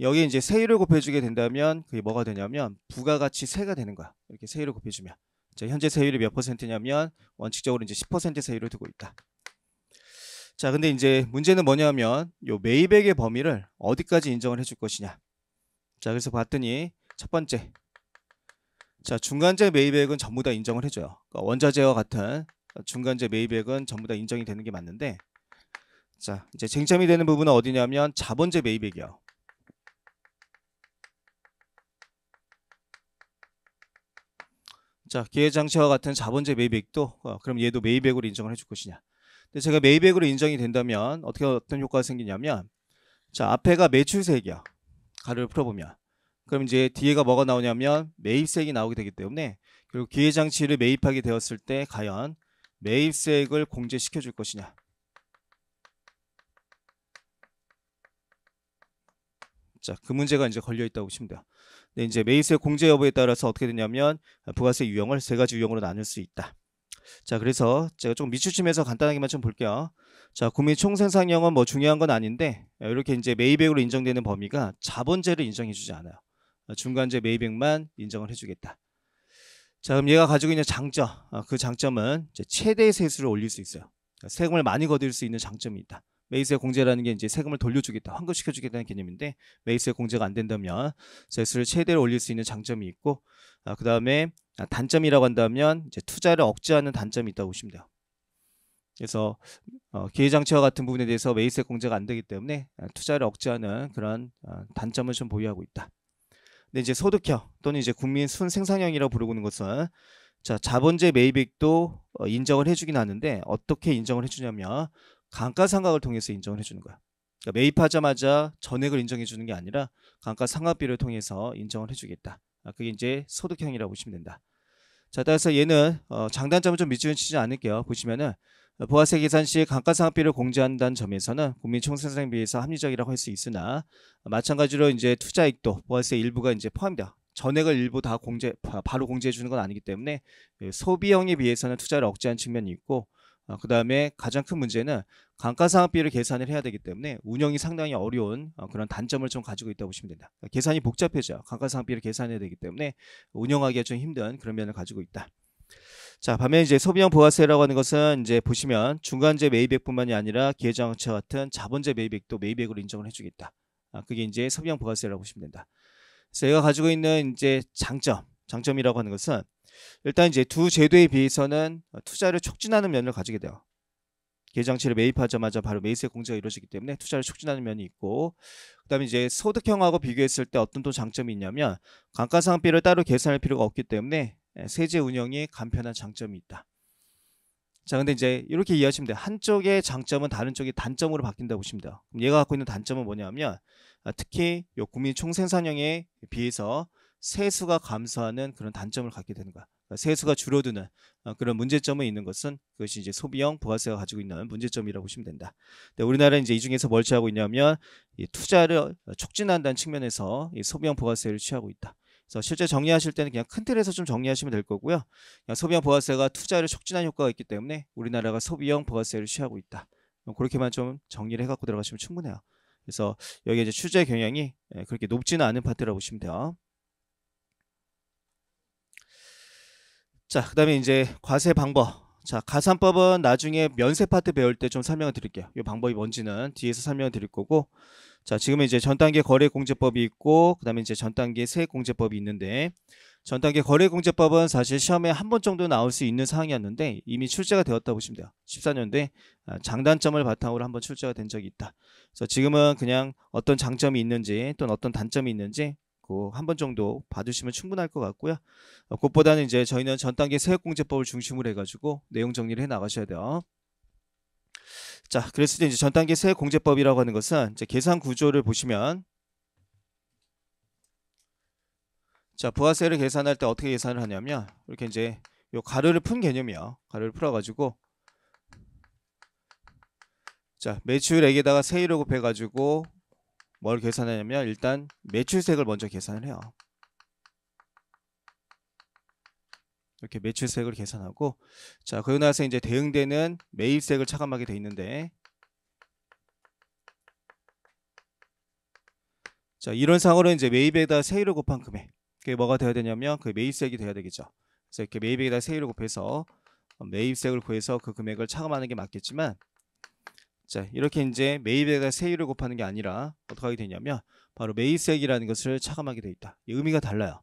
여기에 이제 세율을 곱해주게 된다면 그게 뭐가 되냐면 부가가치세가 되는 거야. 이렇게 세율을 곱해주면. 자, 현재 세율이 몇 %냐면 원칙적으로 이제 10% 세율을 두고 있다. 자, 근데 이제 문제는 뭐냐면 요 매입액의 범위를 어디까지 인정을 해줄 것이냐. 자, 그래서 봤더니 첫 번째, 자, 중간재 매입액은 전부 다 인정을 해줘요. 그러니까 원자재와 같은 중간재 매입액은 전부 다 인정이 되는 게 맞는데, 자, 이제 쟁점이 되는 부분은 어디냐면 자본재 매입액이요. 자, 기회장치와 같은 자본재 매입액도 그럼 얘도 매입액으로 인정을 해줄 것이냐. 근데 제가 매입액으로 인정이 된다면 어떤 효과가 생기냐면, 자, 앞에가 매출세액이야. 가로를 풀어보면. 그럼 이제 뒤에가 뭐가 나오냐면 매입세액이 나오게 되기 때문에, 그리고 기회장치를 매입하게 되었을 때 과연 매입세액을 공제시켜 줄 것이냐. 자, 그 문제가 이제 걸려 있다고 보시면 돼요. 근데 이제 매입세 공제 여부에 따라서 어떻게 되냐면 부가세 유형을 세 가지 유형으로 나눌 수 있다. 자, 그래서 제가 좀 밑줄침해서 간단하게만 좀 볼게요. 자, 국민 총생산형은 뭐 중요한 건 아닌데 이렇게 이제 매입액으로 인정되는 범위가 자본재를 인정해주지 않아요. 중간재 매입액만 인정을 해주겠다. 자, 그럼 얘가 가지고 있는 장점, 그 장점은 이제 최대 세수를 올릴 수 있어요. 세금을 많이 거둘 수 있는 장점이 있다. 매입세 공제라는 게 이제 세금을 돌려주겠다, 환급시켜주겠다는 개념인데, 매입세 공제가 안 된다면 세수를 최대로 올릴 수 있는 장점이 있고, 그 다음에 단점이라고 한다면 이제 투자를 억제하는 단점이 있다고 보시면 돼요. 그래서 기회장치와 같은 부분에 대해서 매입세 공제가 안 되기 때문에 투자를 억제하는 그런 단점을 좀 보유하고 있다. 근데 이제 소득형 또는 이제 국민 순생산형이라고 부르는 것은, 자, 자본재 매입액도 인정을 해주긴 하는데 어떻게 인정을 해주냐면 감가상각을 통해서 인정을 해주는 거야. 그러니까 매입하자마자 전액을 인정해 주는 게 아니라 감가상각비를 통해서 인정을 해주겠다. 그게 이제 소득형이라고 보시면 된다. 자, 따라서 얘는 장단점을 좀 밑줄치지 않을게요. 보시면은 부가세 계산 시 감가상각비를 공제한다는 점에서는 국민 총생산에 비해서 합리적이라고 할 수 있으나, 마찬가지로 이제 투자액도 부가세 일부가 이제 포함이다. 전액을 일부 다 바로 공제해 주는 건 아니기 때문에 소비형에 비해서는 투자를 억제한 측면이 있고, 그 다음에 가장 큰 문제는 감가상각비를 계산을 해야 되기 때문에 운영이 상당히 어려운 그런 단점을 좀 가지고 있다고 보시면 된다. 계산이 복잡해져. 감가상각비를 계산해야 되기 때문에 운영하기가 좀 힘든 그런 면을 가지고 있다. 자, 반면 이제 소비형 부가세라고 하는 것은 이제 보시면 중간재 매입액뿐만이 아니라 기회장치와 같은 자본재 매입액도 매입액으로 인정을 해주겠다. 그게 이제 소비형 부가세라고 보시면 된다. 그래서 얘가 가지고 있는 이제 장점이라고 하는 것은, 일단 이제 두 제도에 비해서는 투자를 촉진하는 면을 가지게 돼요. 기회장치를 매입하자마자 바로 매입세 공제가 이루어지기 때문에 투자를 촉진하는 면이 있고, 그다음에 이제 소득형하고 비교했을 때 어떤 또 장점이 있냐면 감가상각비를 따로 계산할 필요가 없기 때문에 세제 운영이 간편한 장점이 있다. 자, 근데 이제 이렇게 이해하시면 돼요. 한쪽의 장점은 다른 쪽의 단점으로 바뀐다고 보시면 돼요. 그럼 얘가 갖고 있는 단점은 뭐냐면 특히 요 국민 총생산형에 비해서 세수가 감소하는 그런 단점을 갖게 되는 거야. 그러니까 세수가 줄어드는 그런 문제점이 있는 것은 그것이 이제 소비형 부가세가 가지고 있는 문제점이라고 보시면 된다. 근데 우리나라는 이제 이 중에서 뭘 취하고 있냐면 이 투자를 촉진한다는 측면에서 이 소비형 부가세를 취하고 있다. 그래서 실제 정리하실 때는 그냥 큰 틀에서 좀 정리하시면 될 거고요. 그냥 소비형 부가세가 투자를 촉진하는 효과가 있기 때문에 우리나라가 소비형 부가세를 취하고 있다. 그렇게만 좀 정리를 해갖고 들어가시면 충분해요. 그래서 여기 이제 출제 경향이 그렇게 높지는 않은 파트라고 보시면 돼요. 자, 그다음에 이제 과세 방법. 자, 가산법은 나중에 면세 파트 배울 때 좀 설명을 드릴게요. 이 방법이 뭔지는 뒤에서 설명을 드릴 거고, 자, 지금은 이제 전 단계 거래공제법이 있고, 그 다음에 이제 전 단계 세액공제법이 있는데, 전 단계 거래공제법은 사실 시험에 한 번 정도 나올 수 있는 사항이었는데 이미 출제가 되었다고 보시면 돼요. 14년도에 장단점을 바탕으로 한번 출제가 된 적이 있다. 그래서 지금은 그냥 어떤 장점이 있는지 또는 어떤 단점이 있는지 그 한 번 정도 봐주시면 충분할 것 같고요. 그것보다는 이제 저희는 전 단계 세액공제법을 중심으로 해가지고 내용 정리를 해 나가셔야 돼요. 자, 그랬을 때 이제 전 단계 세액공제법이라고 하는 것은 이제 계산 구조를 보시면, 자, 부가세를 계산할 때 어떻게 계산을 하냐면 이렇게 이제 요 가르를 푼 개념이요. 가르를 풀어가지고, 자, 매출액에다가 세율을 곱해가지고 뭘 계산하냐면 일단 매출세액을 먼저 계산을 해요. 이렇게 매출세액을 계산하고, 자, 그러고 나서 이제 대응되는 매입세액을 차감하게 돼 있는데, 자, 이런 상으로 이제 매입에다 세율을 곱한 금액, 그게 뭐가 돼야 되냐면 그 매입세액이 돼야 되겠죠. 그래서 이렇게 매입에다 세율을 곱해서 매입세액을 구해서 그 금액을 차감하는 게 맞겠지만, 자, 이렇게 이제 매입에다 세율을 곱하는 게 아니라 어떻게 하게 되냐면 바로 매입세액이라는 것을 차감하게 돼 있다. 이 의미가 달라요.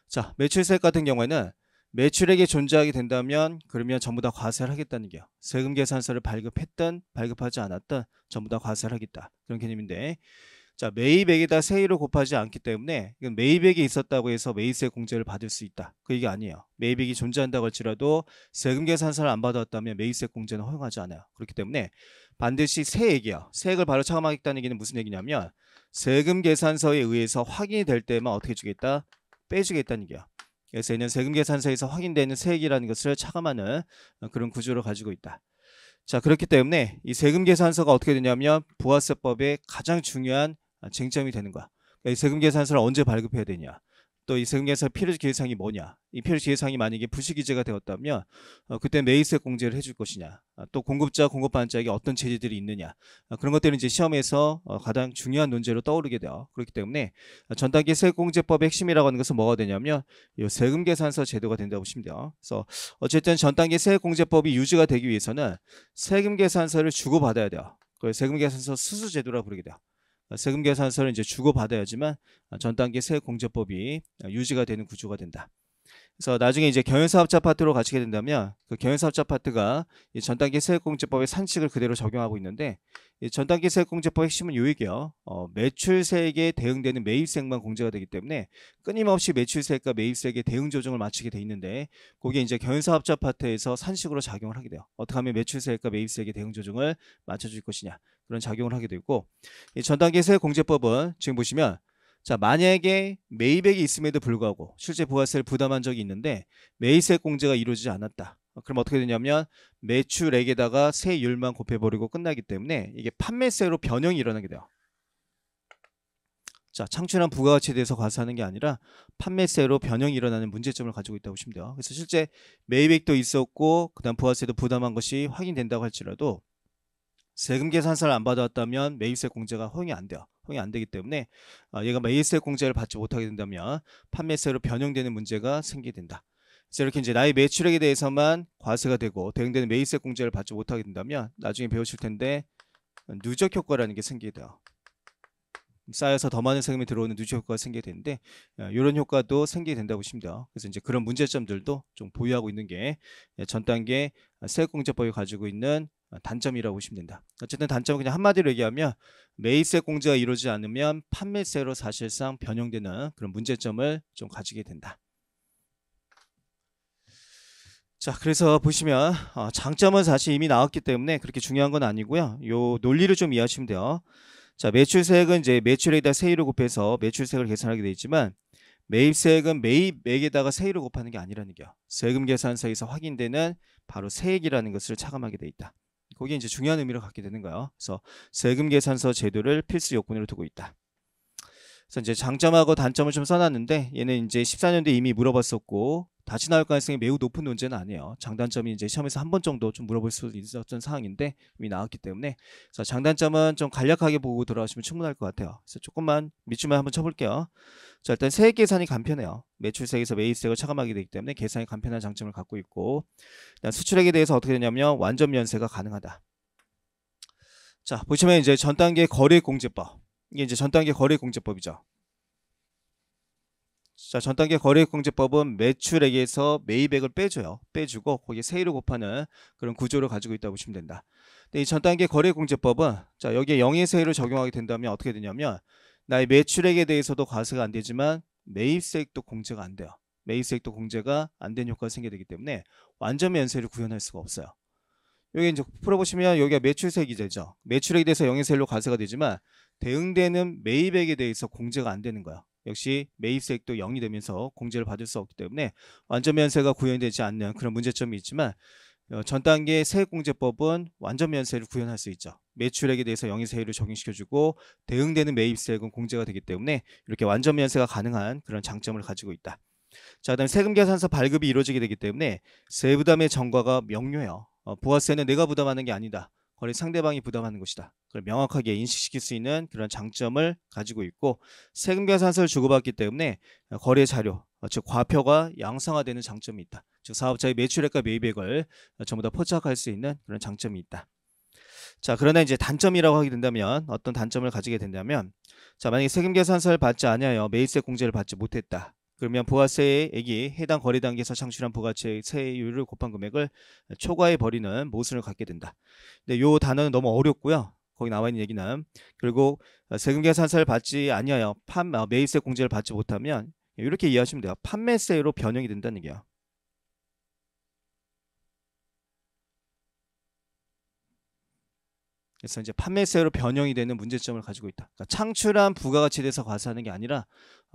자, 매출세액 같은 경우에는 매출액이 존재하게 된다면 그러면 전부 다 과세를 하겠다는 게요. 세금 계산서를 발급했든 발급하지 않았든 전부 다 과세를 하겠다. 그런 개념인데, 자, 매입액에다 세율을 곱하지 않기 때문에 이건 매입액이 있었다고 해서 매입세 공제를 받을 수 있다. 그 얘기 아니에요. 매입액이 존재한다고 할지라도 세금 계산서를 안 받았다면 매입세 공제는 허용하지 않아요. 그렇기 때문에 반드시 세액이요. 세액을 바로 차감하겠다는 얘기는 무슨 얘기냐면 세금 계산서에 의해서 확인이 될 때만 어떻게 주겠다? 빼주겠다는 얘기야. 그래서 얘는 세금 계산서에서 확인되는 세액이라는 것을 차감하는 그런 구조를 가지고 있다. 자, 그렇기 때문에 이 세금 계산서가 어떻게 되냐면 부가세법의 가장 중요한 쟁점이 되는 거야. 그러니까 이 세금 계산서를 언제 발급해야 되냐, 또 이 세금 계산 필요 기회사항이 뭐냐, 이 필요 기회사항이 만약에 부실기재가 되었다면 그때 매입세 공제를 해줄 것이냐, 또 공급자 공급받자에게 어떤 제재들이 있느냐, 그런 것들은 이제 시험에서 가장 중요한 논제로 떠오르게 돼요. 그렇기 때문에 전 단계 세액공제법의 핵심이라고 하는 것은 뭐가 되냐면 이 세금 계산서 제도가 된다고 보시면 돼요. 그래서 어쨌든 전 단계 세액공제법이 유지가 되기 위해서는 세금 계산서를 주고받아야 돼요. 그걸 세금 계산서 수수 제도라고 부르게 돼요. 세금 계산서를 이제 주고받아야지만 전 단계 세액공제법이 유지가 되는 구조가 된다. 그래서 나중에 이제 경영사업자 파트로 가시게 된다면 그 경영사업자 파트가 이 전 단계 세액공제법의 산칙을 그대로 적용하고 있는데, 이 전 단계 세액공제법 핵심은 요 얘기예요. 매출세액에 대응되는 매입세액만 공제가 되기 때문에 끊임없이 매출세액과 매입세액의 대응 조정을 마치게 돼 있는데, 그게 이제 경영사업자 파트에서 산식으로 작용을 하게 돼요. 어떻게 하면 매출세액과 매입세액의 대응 조정을 맞춰줄 것이냐, 그런 작용을 하게 되고, 이 전 단계 세액공제법은 지금 보시면, 자, 만약에 매입액이 있음에도 불구하고 실제 부가세를 부담한 적이 있는데 매입세액 공제가 이루어지지 않았다. 그럼 어떻게 되냐면 매출액에다가 세율만 곱해버리고 끝나기 때문에 이게 판매세로 변형이 일어나게 돼요. 자, 창출한 부가가치에 대해서 과세하는 게 아니라 판매세로 변형이 일어나는 문제점을 가지고 있다고 보시면 돼요. 그래서 실제 매입액도 있었고 그다음 부가세도 부담한 것이 확인된다고 할지라도 세금 계산서를 안 받아왔다면 매입세 공제가 허용이 안 돼요. 허용이 안 되기 때문에 얘가 매입세 공제를 받지 못하게 된다면 판매세로 변형되는 문제가 생기게 된다. 그래서 이렇게 이제 나의 매출액에 대해서만 과세가 되고 대응되는 매입세 공제를 받지 못하게 된다면 나중에 배우실 텐데 누적 효과라는 게 생기게 돼요. 쌓여서 더 많은 세금이 들어오는 누적 효과가 생기게 되는데 이런 효과도 생기게 된다고 보시면 돼요. 그래서 이제 그런 문제점들도 좀 보유하고 있는 게 전 단계 세액공제법이 가지고 있는 단점이라고 보시면 된다. 어쨌든 단점은 그냥 한마디로 얘기하면 매입세 공제가 이루어지지 않으면 판매세로 사실상 변형되는 그런 문제점을 좀 가지게 된다. 자, 그래서 보시면 장점은 사실 이미 나왔기 때문에 그렇게 중요한 건 아니고요. 요 논리를 좀 이해하시면 돼요. 자, 매출세액은 이제 매출액에다 세율을 곱해서 매출세액을 계산하게 되어 있지만 매입세액은 매입액에다가 세율을 곱하는 게 아니라는 게요. 세금 계산서에서 확인되는 바로 세액이라는 것을 차감하게 되어 있다. 거기에 이제 중요한 의미를 갖게 되는 거예요. 그래서 세금 계산서 제도를 필수 요건으로 두고 있다. 그래서 이제 장점하고 단점을 좀 써놨는데 얘는 이제 14년도에 이미 물어봤었고 다시 나올 가능성이 매우 높은 문제는 아니에요. 장단점이 이제 시험에서 한 번 정도 좀 물어볼 수 있었던 사항인데 이미 나왔기 때문에 그래서 장단점은 좀 간략하게 보고 들어가시면 충분할 것 같아요. 그래서 조금만 밑줄만 한번 쳐볼게요. 자, 일단 세액 계산이 간편해요. 매출세액에서 매입세액을 차감하게 되기 때문에 계산이 간편한 장점을 갖고 있고, 일단 수출액에 대해서 어떻게 되냐면 완전 면세가 가능하다. 자, 보시면 이제 전 단계 거래공제법, 이게 이제 전 단계 거래공제법이죠. 자, 전 단계 거래공제법은 매출액에서 매입액을 빼줘요. 빼주고 거기에 세율을 곱하는 그런 구조를 가지고 있다고 보시면 된다. 근데 이 전 단계 거래공제법은 자, 여기에 영의세율을 적용하게 된다면 어떻게 되냐면 나의 매출액에 대해서도 과세가 안 되지만 매입세액도 공제가 안 돼요. 매입세액도 공제가 안 되는 효과가 생기게 되기 때문에 완전 면세를 구현할 수가 없어요. 여기 이제 풀어보시면 여기가 매출세액이 되죠. 매출액에 대해서 영의세율로 과세가 되지만 대응되는 매입액에 대해서 공제가 안 되는 거야. 역시 매입세액도 0이 되면서 공제를 받을 수 없기 때문에 완전 면세가 구현이 되지 않는 그런 문제점이 있지만 전 단계 세액공제법은 완전 면세를 구현할 수 있죠. 매출액에 대해서 영의세율을 적용시켜주고 대응되는 매입세액은 공제가 되기 때문에 이렇게 완전 면세가 가능한 그런 장점을 가지고 있다. 자, 그다음에 세금계산서 발급이 이루어지게 되기 때문에 세부담의 전과가 명료해요. 부가세는 내가 부담하는 게 아니다. 거래 상대방이 부담하는 것이다. 그걸 명확하게 인식시킬 수 있는 그런 장점을 가지고 있고 세금계산서를 주고받기 때문에 거래 자료, 즉 과표가 양성화되는 장점이 있다. 즉 사업자의 매출액과 매입액을 전부 다 포착할 수 있는 그런 장점이 있다. 자, 그러나 이제 단점이라고 하게 된다면 어떤 단점을 가지게 된다면 자, 만약에 세금계산서를 받지 않아요. 매입세 공제를 받지 못했다. 그러면 부가세액이 해당 거래 단계에서 창출한 부가세 세율을 곱한 금액을 초과해 버리는 모순을 갖게 된다. 근데 이 단어는 너무 어렵고요. 거기 나와 있는 얘기는 결국 세금계산서를 받지 아니하여 매입세 공제를 받지 못하면 이렇게 이해하시면 돼요. 판매세로 변형이 된다는 얘기예요. 그래서 이제 판매세로 변형이 되는 문제점을 가지고 있다. 그러니까 창출한 부가가치에 대해서 과세하는 게 아니라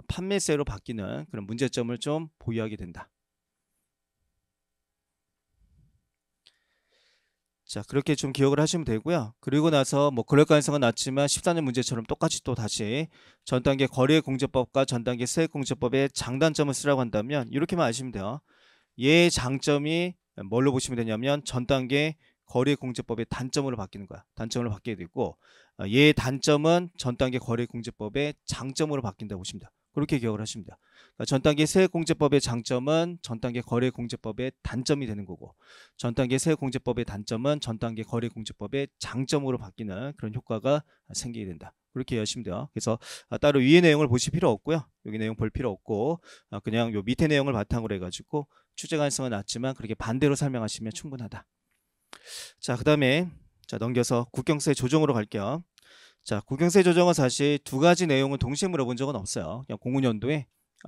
판매세로 바뀌는 그런 문제점을 좀 보유하게 된다. 자, 그렇게 좀 기억을 하시면 되고요. 그리고 나서 뭐 그럴 가능성은 낮지만 14년 문제처럼 똑같이 또 다시 전 단계 거래공제법과 전 단계 세액공제법의 장단점을 쓰라고 한다면 이렇게만 아시면 돼요. 얘의 장점이 뭘로 보시면 되냐면 전 단계 거래공제법의 단점으로 바뀌는 거야. 단점으로 바뀌게 되고 얘의 단점은 전 단계 거래공제법의 장점으로 바뀐다고 보시면 돼요. 그렇게 기억을 하십니다. 그러니까 전 단계 세액공제법의 장점은 전 단계 거래공제법의 단점이 되는 거고 전 단계 세액공제법의 단점은 전 단계 거래공제법의 장점으로 바뀌는 그런 효과가 생기게 된다. 그렇게 이해하시면 돼요. 그래서 따로 위의 내용을 보실 필요 없고요. 여기 내용 볼 필요 없고 그냥 요 밑에 내용을 바탕으로 해가지고 추재 가능성은 낮지만 그렇게 반대로 설명하시면 충분하다. 자, 그 다음에 자 넘겨서 국경세 조정으로 갈게요. 자, 국경세 조정은 사실 두 가지 내용을 동시에 물어본 적은 없어요. 그냥 05년도에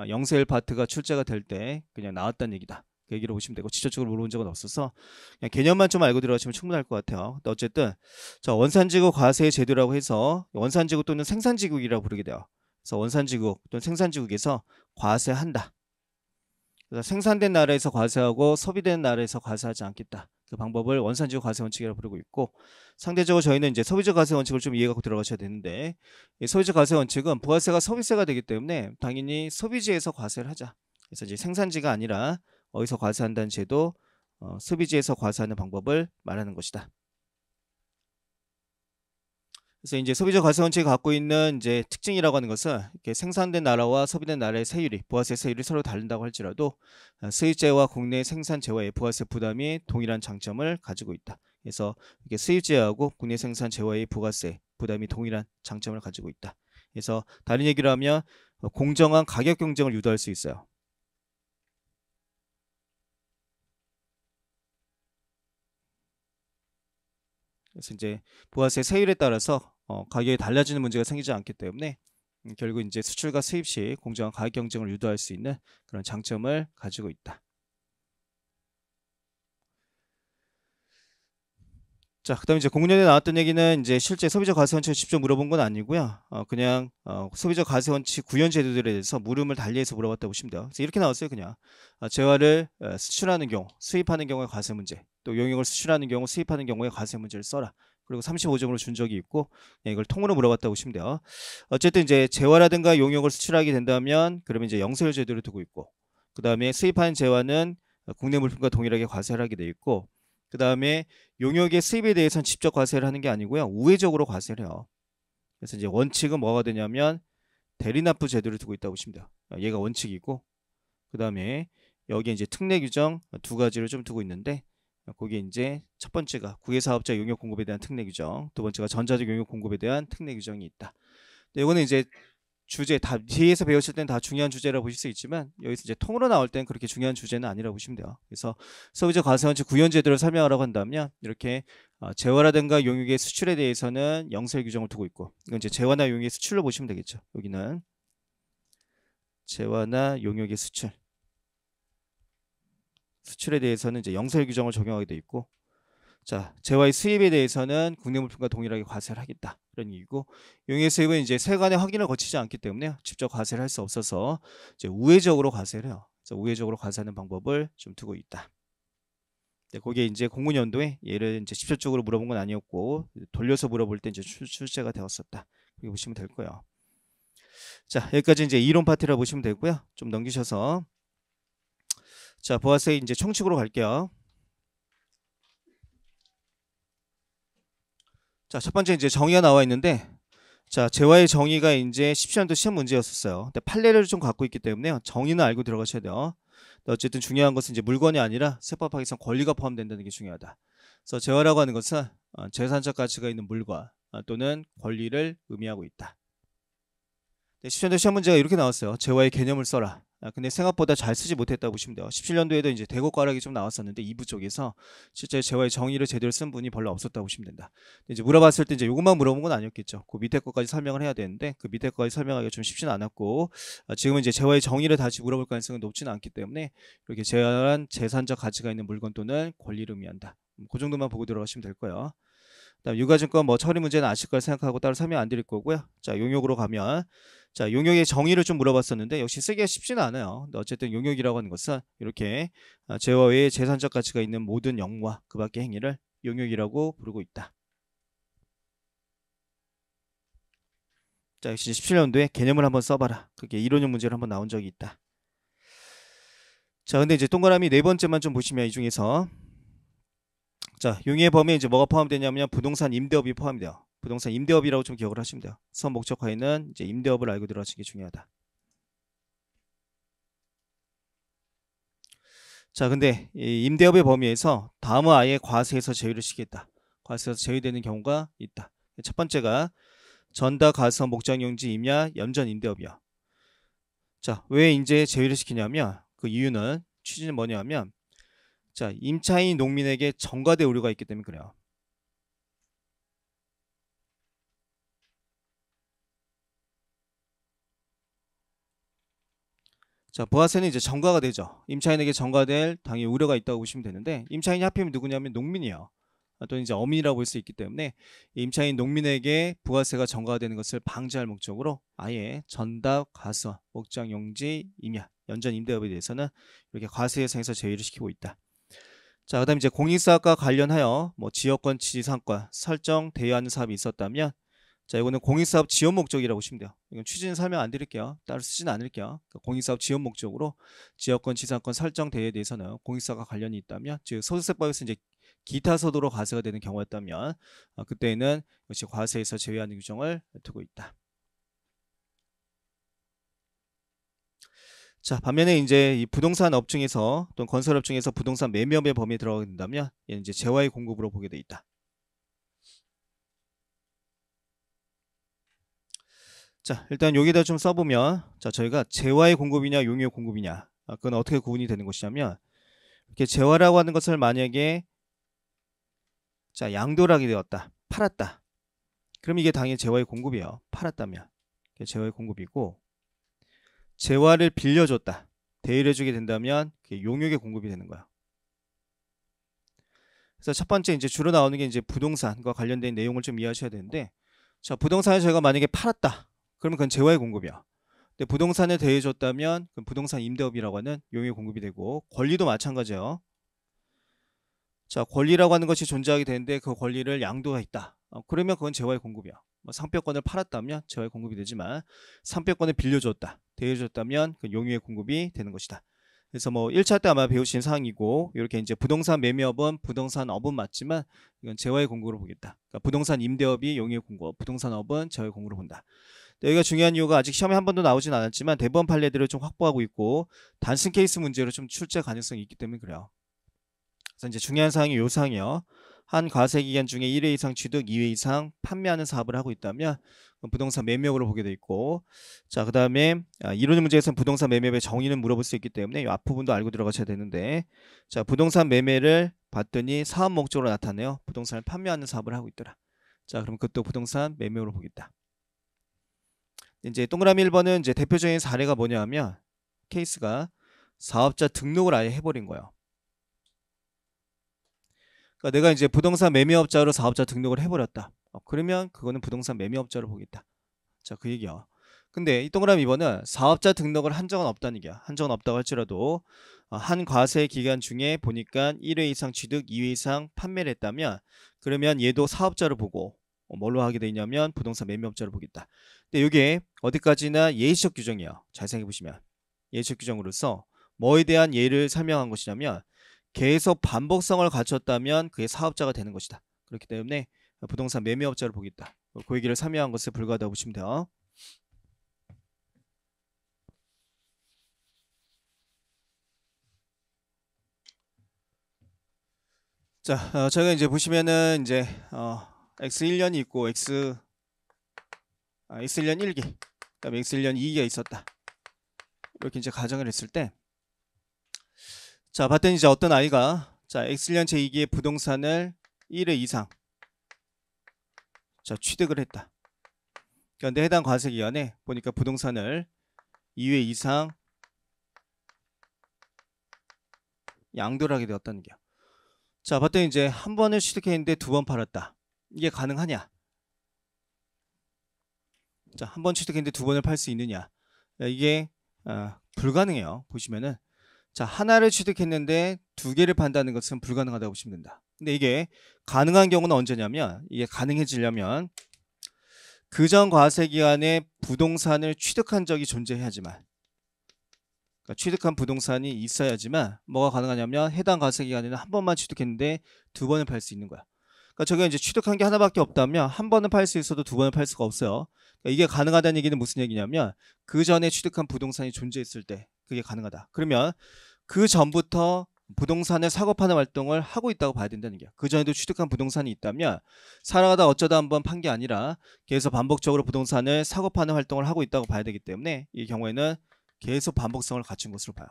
영세 1파트가 출제가 될 때 그냥 나왔다는 얘기다. 그 얘기로 보시면 되고 직접적으로 물어본 적은 없어서 그냥 개념만 좀 알고 들어가시면 충분할 것 같아요. 근데 어쨌든 자, 원산지국 과세 제도라고 해서 원산지국 또는 생산지국이라고 부르게 돼요. 그래서 원산지국 또는 생산지국에서 과세한다. 그래서 생산된 나라에서 과세하고 소비되는 나라에서 과세하지 않겠다. 그 방법을 원산지국 과세 원칙이라고 부르고 있고 상대적으로 저희는 이제 소비적 과세 원칙을 좀 이해하고 들어가셔야 되는데 이 소비적 과세 원칙은 부가세가 소비세가 되기 때문에 당연히 소비지에서 과세를 하자. 그래서 이제 생산지가 아니라 어디서 과세한다는 제도, 소비지에서 과세하는 방법을 말하는 것이다. 그래서 이제 소비적 과세 원칙이 갖고 있는 이제 특징이라고 하는 것은 이렇게 생산된 나라와 소비된 나라의 세율이 부가세 세율이 서로 다른다고 할지라도 수입제와 국내 생산재화의 부가세 부담이 동일한 장점을 가지고 있다. 그래서 이게 수입제하고 국내 생산재화의 부가세 부담이 동일한 장점을 가지고 있다. 그래서 다른 얘기로 하면 공정한 가격 경쟁을 유도할 수 있어요. 그래서 이제 부가세 세율에 따라서 가격이 달라지는 문제가 생기지 않기 때문에 결국 이제 수출과 수입 시 공정한 가격 경쟁을 유도할 수 있는 그런 장점을 가지고 있다. 자, 그다음에 이제 09년에 나왔던 얘기는 이제 실제 소비적 과세 원칙을 직접 물어본 건 아니고요. 그냥 소비적 과세 원칙 구현 제도들에 대해서 물음을 달리해서 물어봤다고 보시면 돼요. 그래서 이렇게 나왔어요, 그냥. 재화를 수출하는 경우, 수입하는 경우의 과세 문제, 또 용역을 수출하는 경우, 수입하는 경우의 과세 문제를 써라. 그리고 35점으로 준 적이 있고 이걸 통으로 물어봤다고 보시면 돼요. 어쨌든 이제 재화라든가 용역을 수출하게 된다면 그러면 이제 영세율 제도를 두고 있고 그 다음에 수입하는 재화는 국내 물품과 동일하게 과세를 하게 돼 있고, 그 다음에 용역의 수입에 대해서는 직접 과세를 하는 게 아니고요, 우회적으로 과세를 해요. 그래서 이제 원칙은 뭐가 되냐면 대리납부 제도를 두고 있다고 보시면 돼요. 얘가 원칙이고, 그 다음에 여기 이제 특례 규정 두 가지를 좀 두고 있는데, 거기에 이제 첫 번째가 국외사업자 용역 공급에 대한 특례 규정, 두 번째가 전자적 용역 공급에 대한 특례 규정이 있다. 근데 이거는 이제 주제 다 뒤에서 배우실 때는 다 중요한 주제라고 보실 수 있지만, 여기서 이제 통으로 나올 때는 그렇게 중요한 주제는 아니라고 보시면 돼요. 그래서 소비자 과세원칙 구현 제도를 설명하라고 한다면 이렇게 재화라든가 용역의 수출에 대해서는 영세 규정을 두고 있고, 이건 이제 재화나 용역의 수출로 보시면 되겠죠. 여기는 재화나 용역의 수출에 대해서는 이제 영세 규정을 적용하게 돼 있고, 자, 재화의 수입에 대해서는 국내 물품과 동일하게 과세를 하겠다, 이런 얘기고, 용역 수입은 이제 세관의 확인을 거치지 않기 때문에 직접 과세를 할 수 없어서 이제 우회적으로 과세를 해요. 그래서 우회적으로 과세하는 방법을 좀 두고 있다. 네, 거기에 이제 공문연도에 얘를 이제 직접적으로 물어본 건 아니었고, 돌려서 물어볼 때 이제 출제가 되었었다, 그렇게 보시면 될 거예요. 자, 여기까지 이제 이론 파트라 보시면 되고요. 좀 넘기셔서, 자, 보아세 이제 총칙으로 갈게요. 자, 첫 번째 이제 정의가 나와 있는데, 자, 재화의 정의가 이제 17년도 시험 문제였었어요. 근데 판례를 좀 갖고 있기 때문에 정의는 알고 들어가셔야 돼요. 어쨌든 중요한 것은 이제 물건이 아니라 세법학에서 권리가 포함된다는 게 중요하다. 그래서 재화라고 하는 것은 재산적 가치가 있는 물건 또는 권리를 의미하고 있다. 17년도 시험 문제가 이렇게 나왔어요. 재화의 개념을 써라. 근데 생각보다 잘 쓰지 못했다고 보시면 돼요. 17년도에도 이제 대곡가락이 좀 나왔었는데 2부 쪽에서 실제 재화의 정의를 제대로 쓴 분이 별로 없었다고 보시면 된다. 이제 물어봤을 때 이제 이것만 물어본 건 아니었겠죠. 그 밑에 것까지 설명을 해야 되는데 그 밑에 것까지 설명하기가 좀 쉽지는 않았고, 지금은 이제 재화의 정의를 다시 물어볼 가능성은 높지는 않기 때문에 이렇게 재화란 재산적 가치가 있는 물건 또는 권리를 의미한다. 그 정도만 보고 들어가시면 될 거예요. 그다음 유가증권 뭐 처리 문제는 아실 걸 생각하고 따로 설명 안 드릴 거고요. 자, 용역으로 가면, 자, 용역의 정의를 좀 물어봤었는데 역시 쓰기가 쉽지는 않아요. 근데 어쨌든 용역이라고 하는 것은 이렇게 재화 외에 재산적 가치가 있는 모든 영과 그 밖의 행위를 용역이라고 부르고 있다. 자, 역시 17년도에 개념을 한번 써봐라, 그게 이론형 문제로 한번 나온 적이 있다. 자, 근데 이제 동그라미 네 번째만 좀 보시면 이 중에서, 자, 용역의 범위에 이제 뭐가 포함되냐면 부동산 임대업이 포함돼요. 부동산 임대업이라고 좀 기억을 하시면 돼요. 수업 목적화에는 이제 임대업을 알고 들어가시는 게 중요하다. 자, 근데 이 임대업의 범위에서 다음은 아예 과세에서 제외를 시키겠다. 과세에서 제외되는 경우가 있다. 첫 번째가 전다 가서 목장용지 임야 염전 임대업이야. 자, 왜 이제 제외를 시키냐면 그 이유는, 취지는 뭐냐면, 자, 임차인 농민에게 전가될 우려가 있기 때문에 그래요. 자, 부가세는 이제 전가가 되죠. 임차인에게 전가될 당연히 우려가 있다고 보시면 되는데, 임차인이 하필이면 누구냐면 농민이에요. 또는 이제 어민이라고 볼 수 있기 때문에 임차인 농민에게 부가세가 전가가 되는 것을 방지할 목적으로 아예 전답, 가서, 목장, 용지, 임야, 연전 임대업에 대해서는 이렇게 과세 대상에서 제외를 시키고 있다. 자, 그다음 이제 공익사업과 관련하여 뭐 지역권 지상권 설정 대여하는 사업이 있었다면, 자, 이거는 공익사업 지원 목적이라고 보시면 돼요. 이건 취지는 설명 안 드릴게요. 따로 쓰지는 않을게요. 그러니까 공익사업 지원 목적으로 지역권 지상권 설정 대여에 대해서는 공익사업과 관련이 있다면, 즉 소득세법에서 이제 기타 소득으로 과세가 되는 경우였다면 그때는 역시 과세에서 제외하는 규정을 두고 있다. 자, 반면에 이제 이 부동산 업중에서 또는 건설 업중에서 부동산 매매업의 범위에 들어가게 된다면 얘는 이제 재화의 공급으로 보게 돼 있다. 자, 일단 여기다 좀 써보면, 자, 저희가 재화의 공급이냐 용역 공급이냐, 그건 어떻게 구분이 되는 것이냐면, 이렇게 재화라고 하는 것을 만약에, 자, 양도를 하게 되었다, 팔았다, 그럼 이게 당연히 재화의 공급이에요. 팔았다면 이게 재화의 공급이고, 재화를 빌려줬다, 대여를 해주게 된다면 그게 용역의 공급이 되는 거야. 그래서 첫 번째 이제 주로 나오는 게 이제 부동산과 관련된 내용을 좀 이해하셔야 되는데, 자, 부동산을 저희가 만약에 팔았다, 그러면 그건 재화의 공급이야. 근데 부동산을 대여해줬다면 그건 부동산 임대업이라고 하는 용역 공급이 되고, 권리도 마찬가지예요. 자, 권리라고 하는 것이 존재하게 되는데 그 권리를 양도했다, 그러면 그건 재화의 공급이야. 뭐 상표권을 팔았다면 재화의 공급이 되지만 상표권을 빌려줬다, 대여해줬다면 그 용역의 공급이 되는 것이다. 그래서 뭐 1차 때 아마 배우신 사항이고, 이렇게 이제 부동산 매매업은 부동산 업은 맞지만 이건 재화의 공고로 보겠다. 그러니까 부동산 임대업이 용의의 공고, 부동산 업은 재화의 공고로 본다. 여기가 중요한 이유가 아직 시험에 한 번도 나오진 않았지만 대법원 판례들을 좀 확보하고 있고 단순 케이스 문제로 좀 출제 가능성이 있기 때문에 그래요. 그래서 이제 중요한 사항이 요 사항이요. 한 과세 기간 중에 1회 이상 취득, 2회 이상 판매하는 사업을 하고 있다면 부동산 매매업으로 보게 돼 있고, 자, 그다음에 이론 문제에서는 부동산 매매업의 정의는 물어볼 수 있기 때문에 이 앞부분도 알고 들어가셔야 되는데, 자, 부동산 매매를 봤더니 사업 목적으로 나타내요. 부동산을 판매하는 사업을 하고 있더라. 자, 그럼 그것도 부동산 매매업으로 보겠다. 이제 동그라미 1번은 이제 대표적인 사례가 뭐냐면 케이스가 사업자 등록을 아예 해버린 거예요. 그러니까 내가 이제 부동산 매매업자로 사업자 등록을 해버렸다. 그러면 그거는 부동산 매매업자로 보겠다. 자, 그 얘기야. 근데 이 동그라미 2번은 사업자 등록을 한 적은 없다는 얘기야. 한 적은 없다고 할지라도 한 과세 기간 중에 보니까 1회 이상 취득, 2회 이상 판매를 했다면 그러면 얘도 사업자로 보고 뭘로 하게 돼 있냐면 부동산 매매업자로 보겠다. 근데 이게 어디까지나 예시적 규정이에요. 잘 생각해 보시면 예시적 규정으로서 뭐에 대한 예를 설명한 것이냐면 계속 반복성을 갖췄다면 그게 사업자가 되는 것이다. 그렇기 때문에 부동산 매매업자로 보겠다. 그 얘기를 설명한 것에 불과하다고 보시면 돼요. 자, 저희가 이제 보시면은 이제 X1년이 있고 X1년 1기, 그다음에 X1년 2기가 있었다. 이렇게 이제 가정을 했을 때, 자, 봤더니 이제 어떤 아이가 자, X1년 제2기의 부동산을 1회 이상 자, 취득을 했다. 그런데 해당 과세 기간에 보니까 부동산을 2회 이상 양도를 하게 되었다는 게요. 자, 봤더니 이제 한 번을 취득했는데 두 번 팔았다. 이게 가능하냐? 자, 한 번 취득했는데 두 번을 팔 수 있느냐? 이게 불가능해요. 보시면은 자, 하나를 취득했는데 두 개를 판다는 것은 불가능하다고 보시면 된다. 근데 이게 가능한 경우는 언제냐면, 이게 가능해지려면 그전 과세 기간에 부동산을 취득한 적이 존재해야지만, 그러니까 취득한 부동산이 있어야지만 뭐가 가능하냐면 해당 과세 기간에는 한 번만 취득했는데 두 번을 팔 수 있는 거야. 그러니까 저게 이제 취득한 게 하나밖에 없다면 한 번은 팔 수 있어도 두 번은 팔 수가 없어요. 그러니까 이게 가능하다는 얘기는 무슨 얘기냐면 그 전에 취득한 부동산이 존재했을 때 그게 가능하다. 그러면 그 전부터 부동산을 사고 파는 활동을 하고 있다고 봐야 된다는 얘기야. 그 전에도 취득한 부동산이 있다면 살아가다 어쩌다 한번 판 게 아니라 계속 반복적으로 부동산을 사고 파는 활동을 하고 있다고 봐야 되기 때문에 이 경우에는 계속 반복성을 갖춘 것으로 봐요.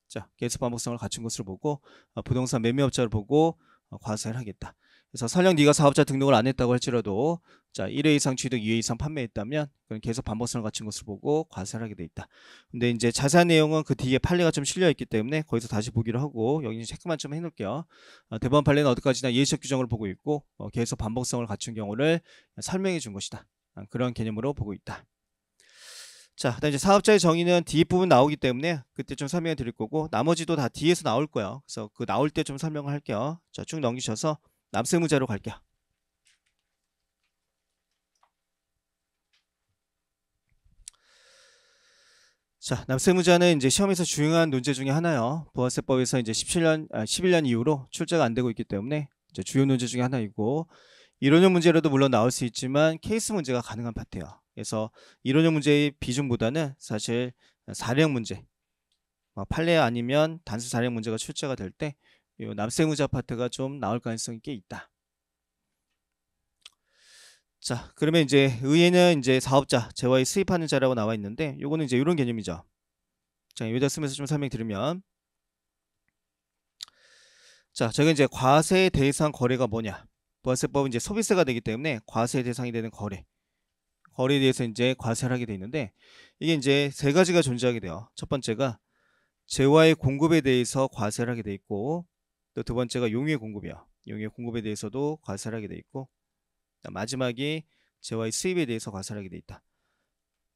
자, 계속 반복성을 갖춘 것으로 보고 부동산 매매업자를 보고 과세를 하겠다. 그래서 설령 네가 사업자 등록을 안 했다고 할지라도 자, 1회 이상 취득, 2회 이상 판매했다면 그건 계속 반복성을 갖춘 것으로 보고 과세를 하게 돼 있다. 근데 이제 자세한 내용은 그 뒤에 판례가 좀 실려 있기 때문에 거기서 다시 보기로 하고 여기 체크만 좀 해놓을게요. 대법원 판례는 어디까지나 예시적 규정을 보고 있고 계속 반복성을 갖춘 경우를 설명해 준 것이다. 그런 개념으로 보고 있다. 자, 그다음 이제 사업자의 정의는 뒷부분 나오기 때문에 그때 좀 설명해 드릴 거고 나머지도 다 뒤에서 나올 거예요. 그래서 그 나올 때 좀 설명을 할게요. 자, 쭉 넘기셔서 납세무자로 갈게요. 자, 납세무자는 이제 시험에서 중요한 논제 중에 하나요. 부가세법에서 이제 11년 이후로 출제가 안 되고 있기 때문에 이제 주요 논제 중에 하나이고 이론형 문제로도 물론 나올 수 있지만 케이스 문제가 가능한 파트예요. 그래서 이론형 문제의 비중보다는 사실 사례형 문제, 판례 아니면 단수 사례형 문제가 출제가 될 때 이 납세무자 파트가 좀 나올 가능성이 꽤 있다. 자, 그러면 이제 의에는 이제 사업자, 재화의 수입하는 자라고 나와 있는데 요거는 이제 이런 개념이죠. 자, 여기다 쓰면서 좀 설명드리면 자, 저게 이제 과세 대상 거래가 뭐냐? 부가세법은 이제 소비세가 되기 때문에 과세 대상이 되는 거래에 대해서 이제 과세를 하게 돼 있는데 이게 이제 세 가지가 존재하게 돼요. 첫 번째가 재화의 공급에 대해서 과세를 하게 돼 있고 또 두 번째가 용유의 공급이야. 용유의 공급에 대해서도 과세를 하게 돼 있고 마지막이 재화의 수입에 대해서 과세를 하게 돼 있다.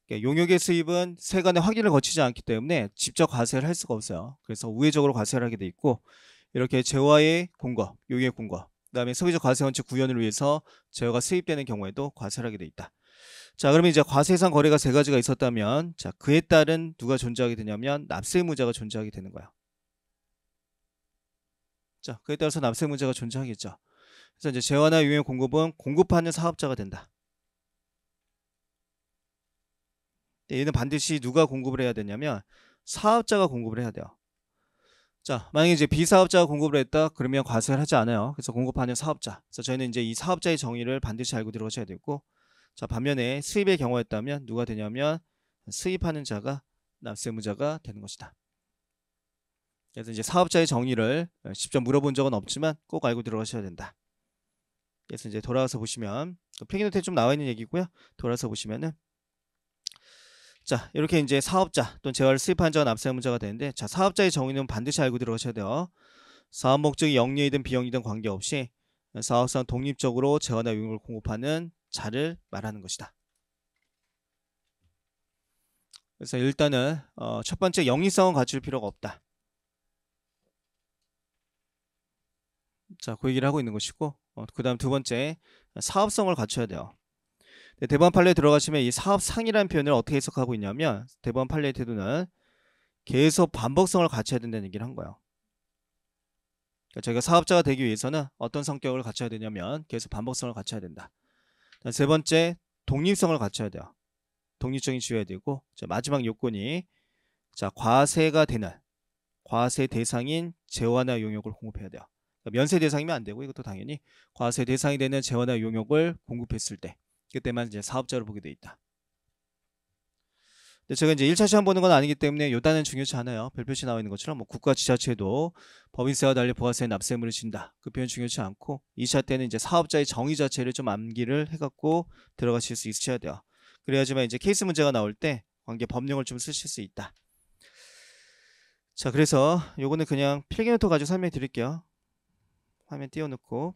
그러니까 용역의 수입은 세간의 확인을 거치지 않기 때문에 직접 과세를 할 수가 없어요. 그래서 우회적으로 과세를 하게 돼 있고 이렇게 재화의 공급, 용유의 공급, 그 다음에 소비적 과세 원칙 구현을 위해서 재화가 수입되는 경우에도 과세를 하게 돼 있다. 자, 그러면 이제 과세상 거래가 세 가지가 있었다면, 자, 그에 따른 누가 존재하게 되냐면 납세 의무자가 존재하게 되는 거야. 자, 그에 따라서 납세 의무자가 존재하겠죠. 그래서 이제 재화나 유용 공급은 공급하는 사업자가 된다. 얘는 반드시 누가 공급을 해야 되냐면 사업자가 공급을 해야 돼요. 자, 만약에 이제 비사업자가 공급을 했다 그러면 과세를 하지 않아요. 그래서 공급하는 사업자. 그래서 저희는 이제 이 사업자의 정의를 반드시 알고 들어가셔야 되고, 자, 반면에 수입의 경우였다면 누가 되냐면 수입하는 자가 납세의무자가 되는 것이다. 그래서 이제 사업자의 정의를 직접 물어본 적은 없지만 꼭 알고 들어가셔야 된다. 그래서 이제 돌아와서 보시면 필기노트에 좀 나와 있는 얘기고요. 돌아서 보시면은, 자, 이렇게 이제 사업자 또는 재화를 수입한 자가 납세 의무자가 되는데, 자, 사업자의 정의는 반드시 알고 들어가셔야 돼요. 사업 목적이 영리이든 비영리든 관계없이 사업상 독립적으로 재화나 유용을 공급하는 자를 말하는 것이다. 그래서 일단은 첫 번째 영리성은 갖출 필요가 없다. 자, 그 얘기를 하고 있는 것이고, 그 다음 두 번째 사업성을 갖춰야 돼요. 대법원 판례에 들어가시면 이 사업상이라는 표현을 어떻게 해석하고 있냐면, 대법원 판례의 태도는 계속 반복성을 갖춰야 된다는 얘기를 한 거예요. 그러니까 저희가 사업자가 되기 위해서는 어떤 성격을 갖춰야 되냐면 계속 반복성을 갖춰야 된다. 세 번째, 독립성을 갖춰야 돼요. 독립성이 주어야 되고, 자, 마지막 요건이, 자, 과세가 되는 과세 대상인 재화나 용역을 공급해야 돼요. 그러니까 면세 대상이면 안 되고, 이것도 당연히 과세 대상이 되는 재화나 용역을 공급했을 때, 그때만 이제 사업자로 보게 돼 있다. 근데 제가 이제 1차 시험 보는 건 아니기 때문에 요 단은 중요치 않아요. 별표시 나와 있는 것처럼 뭐 국가 지자체도 법인세와 달리 부가세 납세 의무를 진다. 그 표현 중요치 않고, 2차 때는 이제 사업자의 정의 자체를 좀 암기를 해갖고 들어가실 수 있으셔야 돼요. 그래야지만 이제 케이스 문제가 나올 때 관계 법령을 좀 쓰실 수 있다. 자, 그래서 요거는 그냥 필기노트 가지고 설명해 드릴게요. 화면 띄워놓고.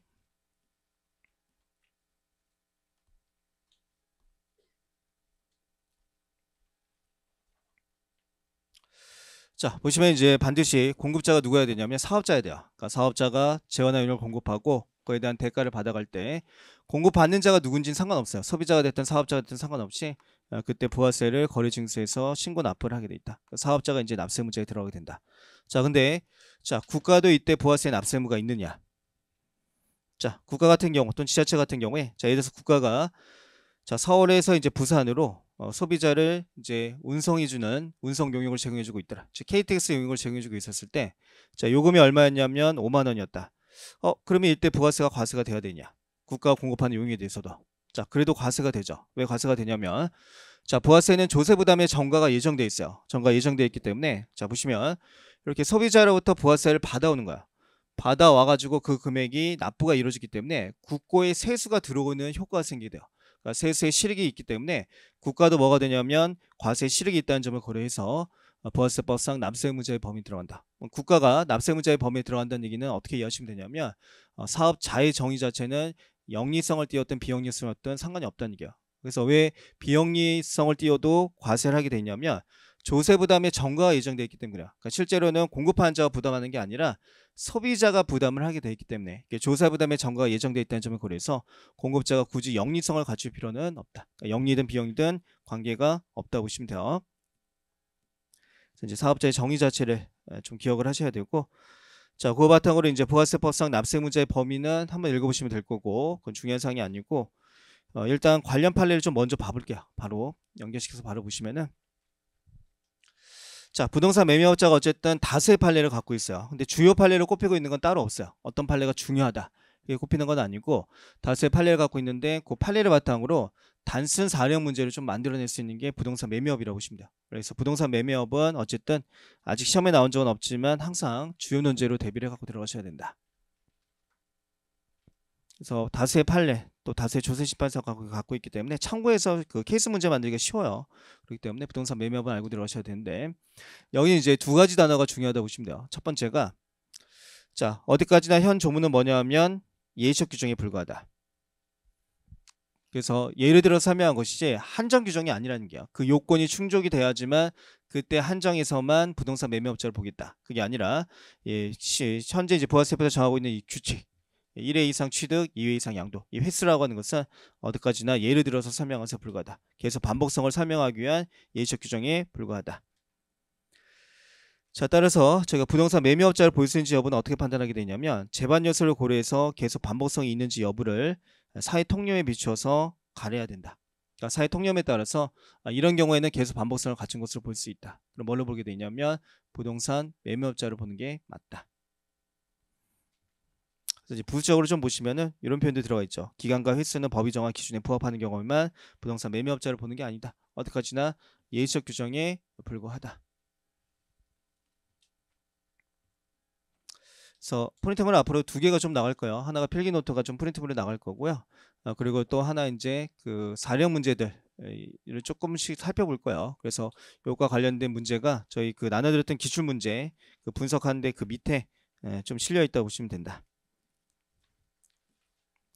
자, 보시면 이제 반드시 공급자가 누구여야 되냐면 사업자여야 돼요. 그러니까 사업자가 재화나 유용을 공급하고 그에 대한 대가를 받아갈 때 공급받는 자가 누군지는 상관없어요. 소비자가 됐든 사업자가 됐든 상관없이 그때 부가세를 거래증서에서 신고 납부를 하게 돼 있다. 그러니까 사업자가 이제 납세 문제에 들어가게 된다. 자, 근데 자, 국가도 이때 부가세 납세 의무가 있느냐? 자, 국가 같은 경우 또는 지자체 같은 경우에, 자, 예를 들어서 국가가, 자, 서울에서 이제 부산으로 소비자를 이제 운송해주는 운송 용역을 제공해주고 있더라. 즉 KTX 용역을 제공해주고 있었을 때, 자, 요금이 얼마였냐면 5만 원이었다. 그러면 이때 부가세가 과세가 돼야 되냐? 국가가 공급하는 용역에 대해서도. 자, 그래도 과세가 되죠. 왜 과세가 되냐면, 자, 부가세는 조세 부담의 전가가 예정돼 있어요. 전가 예정돼 있기 때문에, 자, 보시면 이렇게 소비자로부터 부가세를 받아오는 거야. 받아와가지고 그 금액이 납부가 이루어지기 때문에 국고에 세수가 들어오는 효과가 생기게 돼요. 그러니까 세수의 실익이 있기 때문에 국가도 뭐가 되냐면 과세 실익이 있다는 점을 고려해서 부가세법상 납세 의무자의 범위에 들어간다. 국가가 납세 의무자의 범위에 들어간다는 얘기는 어떻게 이해하시면 되냐면 사업자의 정의 자체는 영리성을 띄웠든 비영리성을 띄웠든 상관이 없다는 얘기야. 그래서 왜 비영리성을 띄워도 과세를 하게 되냐면 조세 부담의 전가가 예정되어 있기 때문이야. 그러니까 실제로는 공급하는 자가 부담하는 게 아니라 소비자가 부담을 하게 되어 있기 때문에 조세 부담의 전가가 예정되어 있다는 점을 고려해서 공급자가 굳이 영리성을 갖출 필요는 없다. 그러니까 영리든 비영리든 관계가 없다고 보시면 돼요. 그래서 이제 사업자의 정의 자체를 좀 기억을 하셔야 되고, 자, 그 바탕으로 이제 부가세법상 납세 의무자의 범위는 한번 읽어보시면 될 거고, 그건 중요한 사항이 아니고, 일단 관련 판례를 좀 먼저 봐볼게요. 바로 연결시켜서 바로 보시면은, 자, 부동산 매매업자가 어쨌든 다수의 판례를 갖고 있어요. 근데 주요 판례를 꼽히고 있는 건 따로 없어요. 어떤 판례가 중요하다 이게 꼽히는 건 아니고 다수의 판례를 갖고 있는데 그 판례를 바탕으로 단순 사례형 문제를 좀 만들어낼 수 있는 게 부동산 매매업이라고 보시면 돼요. 그래서 부동산 매매업은 어쨌든 아직 시험에 나온 적은 없지만 항상 주요 논제로 대비를 갖고 들어가셔야 된다. 그래서 다수의 판례 또 다수의 조세심판서가 갖고 있기 때문에 참고해서 그 케이스 문제 만들기가 쉬워요. 그렇기 때문에 부동산 매매업은 알고 들어가셔야 되는데, 여기 이제 두 가지 단어가 중요하다고 보시면 돼요. 첫 번째가, 자, 어디까지나 현 조문은 뭐냐면 예시적 규정에 불과하다. 그래서 예를 들어 설명한 것이지 한정 규정이 아니라는 게요. 그 요건이 충족이 돼야지만 그때 한정에서만 부동산 매매업자를 보겠다. 그게 아니라 현재 이제 부가세법에서 정하고 있는 이 규칙, 1회 이상 취득, 2회 이상 양도. 이 횟수라고 하는 것은 어디까지나 예를 들어서 설명해서 불과하다. 계속 반복성을 설명하기 위한 예시적 규정에 불과하다. 자, 따라서 저희가 부동산 매매업자를 볼 수 있는지 여부는 어떻게 판단하게 되냐면 재반 요소를 고려해서 계속 반복성이 있는지 여부를 사회 통념에 비추어서 가려야 된다. 그러니까 사회 통념에 따라서 이런 경우에는 계속 반복성을 갖춘 것으로 볼 수 있다. 그럼 뭘로 보게 되냐면 부동산 매매업자를 보는 게 맞다. 그래서 이제 부수적으로 좀 보시면은 이런 표현도 들어가 있죠. 기간과 횟수는 법이 정한 기준에 부합하는 경우에만 부동산 매매업자를 보는 게 아니다. 어디까지나 예시적 규정에 불과하다. 그래서 프린트물은 앞으로 두 개가 좀 나갈 거예요. 하나가 필기노트가 좀 프린트물에 나갈 거고요. 그리고 또 하나 이제 그 사령 문제들 을 조금씩 살펴볼 거예요. 그래서 이것과 관련된 문제가 저희 그 나눠드렸던 기출 문제 그 분석하는데 그 밑에 좀 실려 있다고 보시면 된다.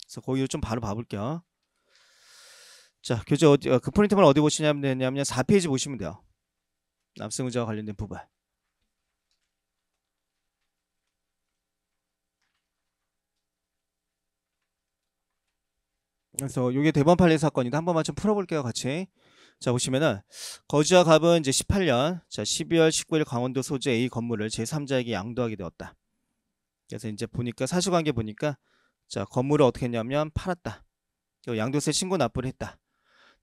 그래서 거기를 좀 바로 봐볼게요. 자, 교재 그 프린트물 어디 보시냐면 되냐면 4페이지 보시면 돼요. 납세 문제와 관련된 부분. 그래서 이게 대법 판례 사건인데 한 번만 좀 풀어볼게요, 같이. 자, 보시면은 거주와 갑은 이제 18년, 자 12월 19일 강원도 소재 A 건물을 제3자에게 양도하게 되었다. 그래서 이제 보니까 사실관계 보니까 자 건물을 어떻게 했냐면 팔았다. 양도세 신고 납부를 했다.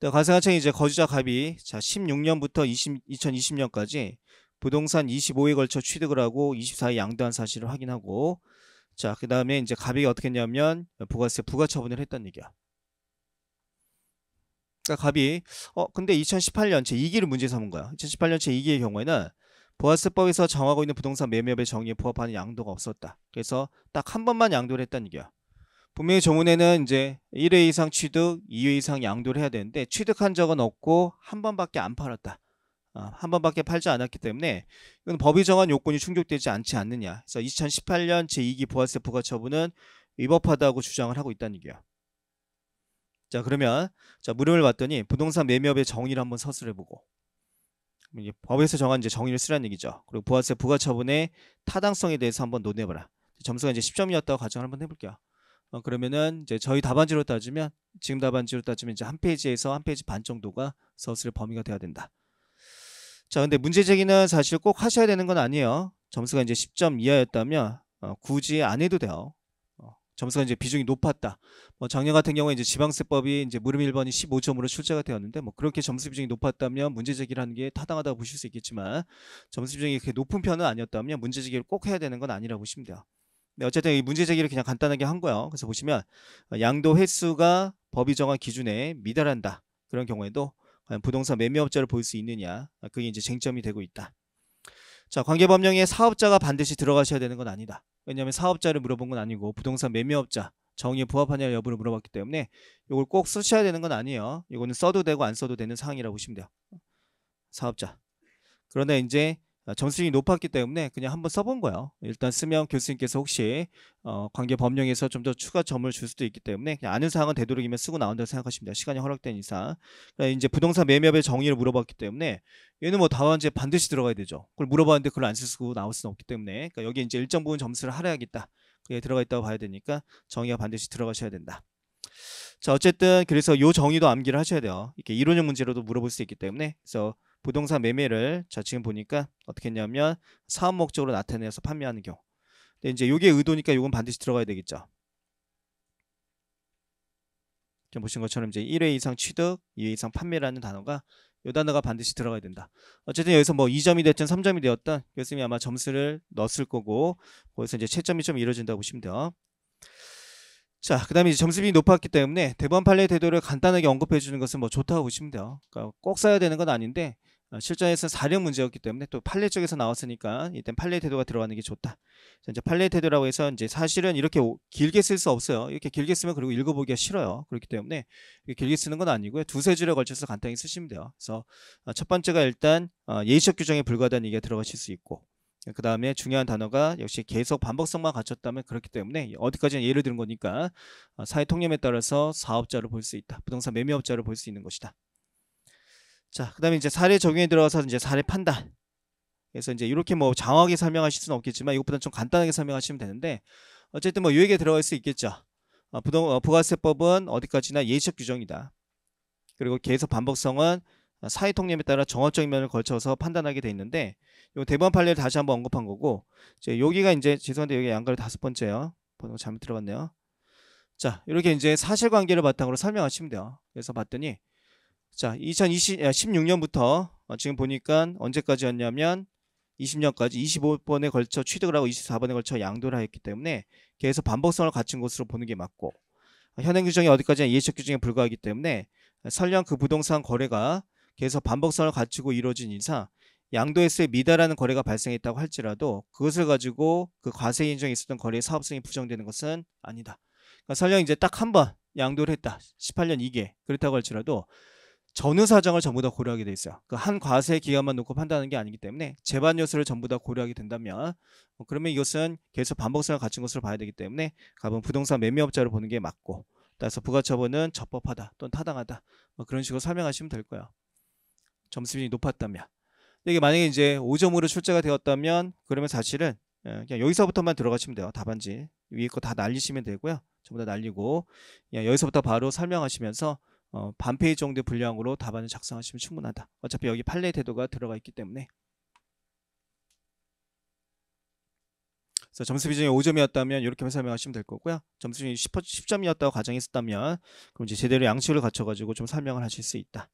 가상하청이 이제 거주자 갑이 자 16년부터 2020년까지 부동산 25에 걸쳐 취득을 하고 24에 양도한 사실을 확인하고 자 그 다음에 이제 갑이 어떻게 했냐면 부가세 부과 처분을 했다는 얘기야. 그러니까 갑이 근데 2018년 제2기를 문제 삼은 거야. 2018년 제2기의 경우에는 부가세법에서 정하고 있는 부동산 매매업의 정의에 부합하는 양도가 없었다. 그래서 딱 한 번만 양도를 했다는 얘기야. 분명히 조문에는 이제 1회 이상 취득, 2회 이상 양도를 해야 되는데 취득한 적은 없고 한 번밖에 안 팔았다. 한 번밖에 팔지 않았기 때문에 이건 법이 정한 요건이 충족되지 않지 않느냐. 그래서 2018년 제2기 부가세 부과 처분은 위법하다고 주장을 하고 있다는 얘기야. 자, 그러면 자 물음을 봤더니 부동산 매매업의 정의를 한번 서술해보고 이게 법에서 정한 이제 정의를 쓰라는 얘기죠. 그리고 부가세 부과 처분의 타당성에 대해서 한번 논해봐라. 점수가 이제 10점이었다고 가정을 한번 해볼게요. 그러면은 이제 저희 답안지로 따지면 지금 답안지로 따지면 이제 한 페이지에서 한 페이지 반 정도가 서술의 범위가 돼야 된다. 자, 근데 문제 제기는 사실 꼭 하셔야 되는 건 아니에요. 점수가 이제 10점 이하였다면 굳이 안 해도 돼요. 점수가 이제 비중이 높았다. 뭐 작년 같은 경우에 이제 지방세법이 이제 물음 1번이 15점으로 출제가 되었는데 뭐 그렇게 점수 비중이 높았다면 문제 제기를 하는 게 타당하다고 보실 수 있겠지만 점수 비중이 그렇게 높은 편은 아니었다면 문제 제기를 꼭 해야 되는 건 아니라고 보시면 돼요. 네, 어쨌든 이 문제 제기를 그냥 간단하게 한 거예요. 그래서 보시면 양도 횟수가 법이 정한 기준에 미달한다. 그런 경우에도 과연 부동산 매매업자를 볼 수 있느냐. 그게 이제 쟁점이 되고 있다. 자, 관계법령에 사업자가 반드시 들어가셔야 되는 건 아니다. 왜냐하면 사업자를 물어본 건 아니고 부동산 매매업자 정의에 부합하냐 여부를 물어봤기 때문에 이걸 꼭 쓰셔야 되는 건 아니에요. 이거는 써도 되고 안 써도 되는 사항이라고 보시면 돼요. 사업자. 그런데 이제 점수율이 높았기 때문에 그냥 한번 써본 거예요. 일단 쓰면 교수님께서 혹시 관계법령에서 좀 더 추가 점을 줄 수도 있기 때문에 그냥 아는 사항은 되도록이면 쓰고 나온다고 생각하시면 돼요. 시간이 허락된 이상. 그러니까 이제 부동산 매매업의 정의를 물어봤기 때문에 얘는 뭐 답안지에 반드시 들어가야 되죠. 그걸 물어봤는데 그걸 안 쓰고 나올 수는 없기 때문에 그러니까 여기 이제 일정 부분 점수를 할애하겠다. 그게 들어가 있다고 봐야 되니까 정의가 반드시 들어가셔야 된다. 자, 어쨌든 그래서 요 정의도 암기를 하셔야 돼요. 이렇게 이론형 문제로도 물어볼 수 있기 때문에 그래서 부동산 매매를 자 지금 보니까 어떻게 했냐면 사업 목적으로 나타내서 판매하는 경우. 근데 이제 요게 의도니까 요건 반드시 들어가야 되겠죠. 지금 보신 것처럼 이제 1회 이상 취득, 2회 이상 판매라는 단어가 요 단어가 반드시 들어가야 된다. 어쨌든 여기서 뭐 2점이 됐든 3점이 되었든 교수님이 아마 점수를 넣었을 거고 거기서 이제 채점이 좀 이루어진다고 보시면 돼요. 자, 그 다음에 이제 점수비 높았기 때문에 대법원 판례 태도를 간단하게 언급해 주는 것은 뭐 좋다고 보시면 돼요. 그러니까 꼭 써야 되는 건 아닌데 실전에서는 사령 문제였기 때문에 또 판례 쪽에서 나왔으니까 일단 판례 태도가 들어가는 게 좋다. 자, 이제 판례 태도라고 해서 이제 사실은 이렇게 길게 쓸 수 없어요. 이렇게 길게 쓰면 그리고 읽어보기가 싫어요. 그렇기 때문에 길게 쓰는 건 아니고요. 두세 줄에 걸쳐서 간단히 쓰시면 돼요. 그래서 첫 번째가 일단 예시적 규정에 불과하다는 얘기가 들어가실 수 있고 그 다음에 중요한 단어가 역시 계속 반복성만 갖췄다면 그렇기 때문에 어디까지나 예를 드는 거니까 사회 통념에 따라서 사업자를 볼 수 있다. 부동산 매매업자를 볼 수 있는 것이다. 자, 그 다음에 이제 사례 적용에 들어가서 이제 사례 판단. 그래서 이제 이렇게 뭐 장황하게 설명하실 수는 없겠지만 이것보다는 좀 간단하게 설명하시면 되는데 어쨌든 뭐 유예에 들어갈 수 있겠죠. 부가세법은 어디까지나 예시적 규정이다. 그리고 계속 반복성은 사회 통념에 따라 정업적인 면을 걸쳐서 판단하게 돼 있는데, 요 대법원 판례를 다시 한번 언급한 거고, 이제 여기가 이제 죄송한데 여기 양가를 5번째요. 번호가 잘못 들어갔네요. 자, 이렇게 이제 사실관계를 바탕으로 설명하시면 돼요. 그래서 봤더니 자, 2016년부터 지금 보니까 언제까지였냐면 20년까지 25번에 걸쳐 취득을 하고 24번에 걸쳐 양도를 했기 때문에 계속 반복성을 갖춘 것으로 보는 게 맞고, 현행 규정이 어디까지나 예시적 규정에 불과하기 때문에 설령 그 부동산 거래가 계속 반복성을 갖추고 이루어진 이상 양도에서의 미달하는 거래가 발생했다고 할지라도 그것을 가지고 그 과세 인정에 있었던 거래의 사업성이 부정되는 것은 아니다. 그러니까 설령 이제 딱 한 번 양도를 했다. 18년 2개. 그렇다고 할지라도 전후 사정을 전부 다 고려하게 돼 있어요. 그 한 과세 기간만 놓고 판단하는 게 아니기 때문에 재반 요소를 전부 다 고려하게 된다면 그러면 이것은 계속 반복성을 갖춘 것으로 봐야 되기 때문에 갑은 부동산 매매업자로 보는 게 맞고, 따라서 부가처분은 적법하다 또는 타당하다 그런 식으로 설명하시면 될 거예요. 점수 비중이 높았다면. 근데 이게 만약에 이제 5점으로 출제가 되었다면 그러면 사실은 그냥 여기서부터만 들어가시면 돼요. 답안지 위에 거 다 날리시면 되고요. 전부 다 날리고 그냥 여기서부터 바로 설명하시면서 반 페이지 정도의 분량으로 답안을 작성하시면 충분하다. 어차피 여기 판례 태도가 들어가 있기 때문에. 그래서 점수 비중이 5점이었다면 이렇게만 설명하시면 될 거고요. 점수 비중이 10점이었다고 가정했었다면 그럼 이제 제대로 양식을 갖춰가지고 좀 설명을 하실 수 있다.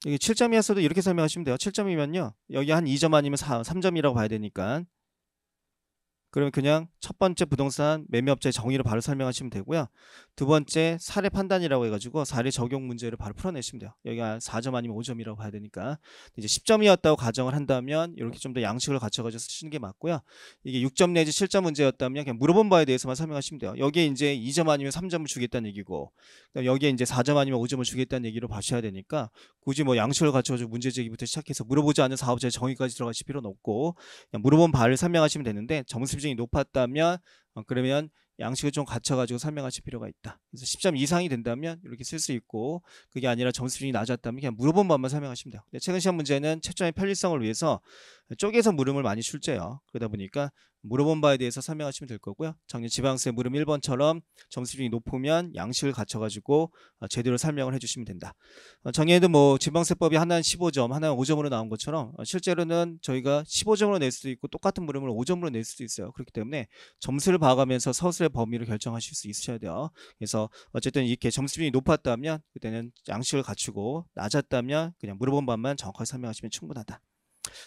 이게 7점이었어도 이렇게 설명하시면 돼요. 7점이면요. 여기 한 2점 아니면 3점이라고 봐야 되니까. 그러면 그냥 첫 번째 부동산 매매업자의 정의를 바로 설명하시면 되고요. 두 번째 사례 판단이라고 해가지고 사례 적용 문제를 바로 풀어내시면 돼요. 여기가 4점 아니면 5점이라고 봐야 되니까. 이제 10점이었다고 가정을 한다면 이렇게 좀 더 양식을 갖춰가지고 쓰시는 게 맞고요. 이게 6점 내지 7점 문제였다면 그냥 물어본 바에 대해서만 설명하시면 돼요. 여기에 이제 2점 아니면 3점을 주겠다는 얘기고, 여기에 이제 4점 아니면 5점을 주겠다는 얘기로 봐셔야 되니까 굳이 뭐 양식을 갖춰가지고 문제 제기부터 시작해서 물어보지 않은 사업자의 정의까지 들어가실 필요는 없고 그냥 물어본 바를 설명하시면 되는데, 점수 비중이 높았다면 그러면 양식을 좀 갖춰가지고 설명하실 필요가 있다. 그래서 10점 이상이 된다면 이렇게 쓸 수 있고, 그게 아니라 점수 비중이 낮았다면 그냥 물어본 것만 설명하시면 돼요. 근데 최근 시험 문제는 채점의 편리성을 위해서 쪼개서 물음을 많이 출제해요. 그러다 보니까 물어본 바에 대해서 설명하시면 될 거고요. 작년 지방세 물음 1번처럼 점수 비중이 높으면 양식을 갖춰가지고 제대로 설명을 해주시면 된다. 작년에도 뭐 지방세법이 하나는 15점, 하나는 5점으로 나온 것처럼 실제로는 저희가 15점으로 낼 수도 있고 똑같은 물음을 5점으로 낼 수도 있어요. 그렇기 때문에 점수를 봐가면서 서술의 범위를 결정하실 수 있으셔야 돼요. 그래서 어쨌든 이렇게 점수 비중이 높았다면 그때는 양식을 갖추고, 낮았다면 그냥 물어본 바만 정확하게 설명하시면 충분하다.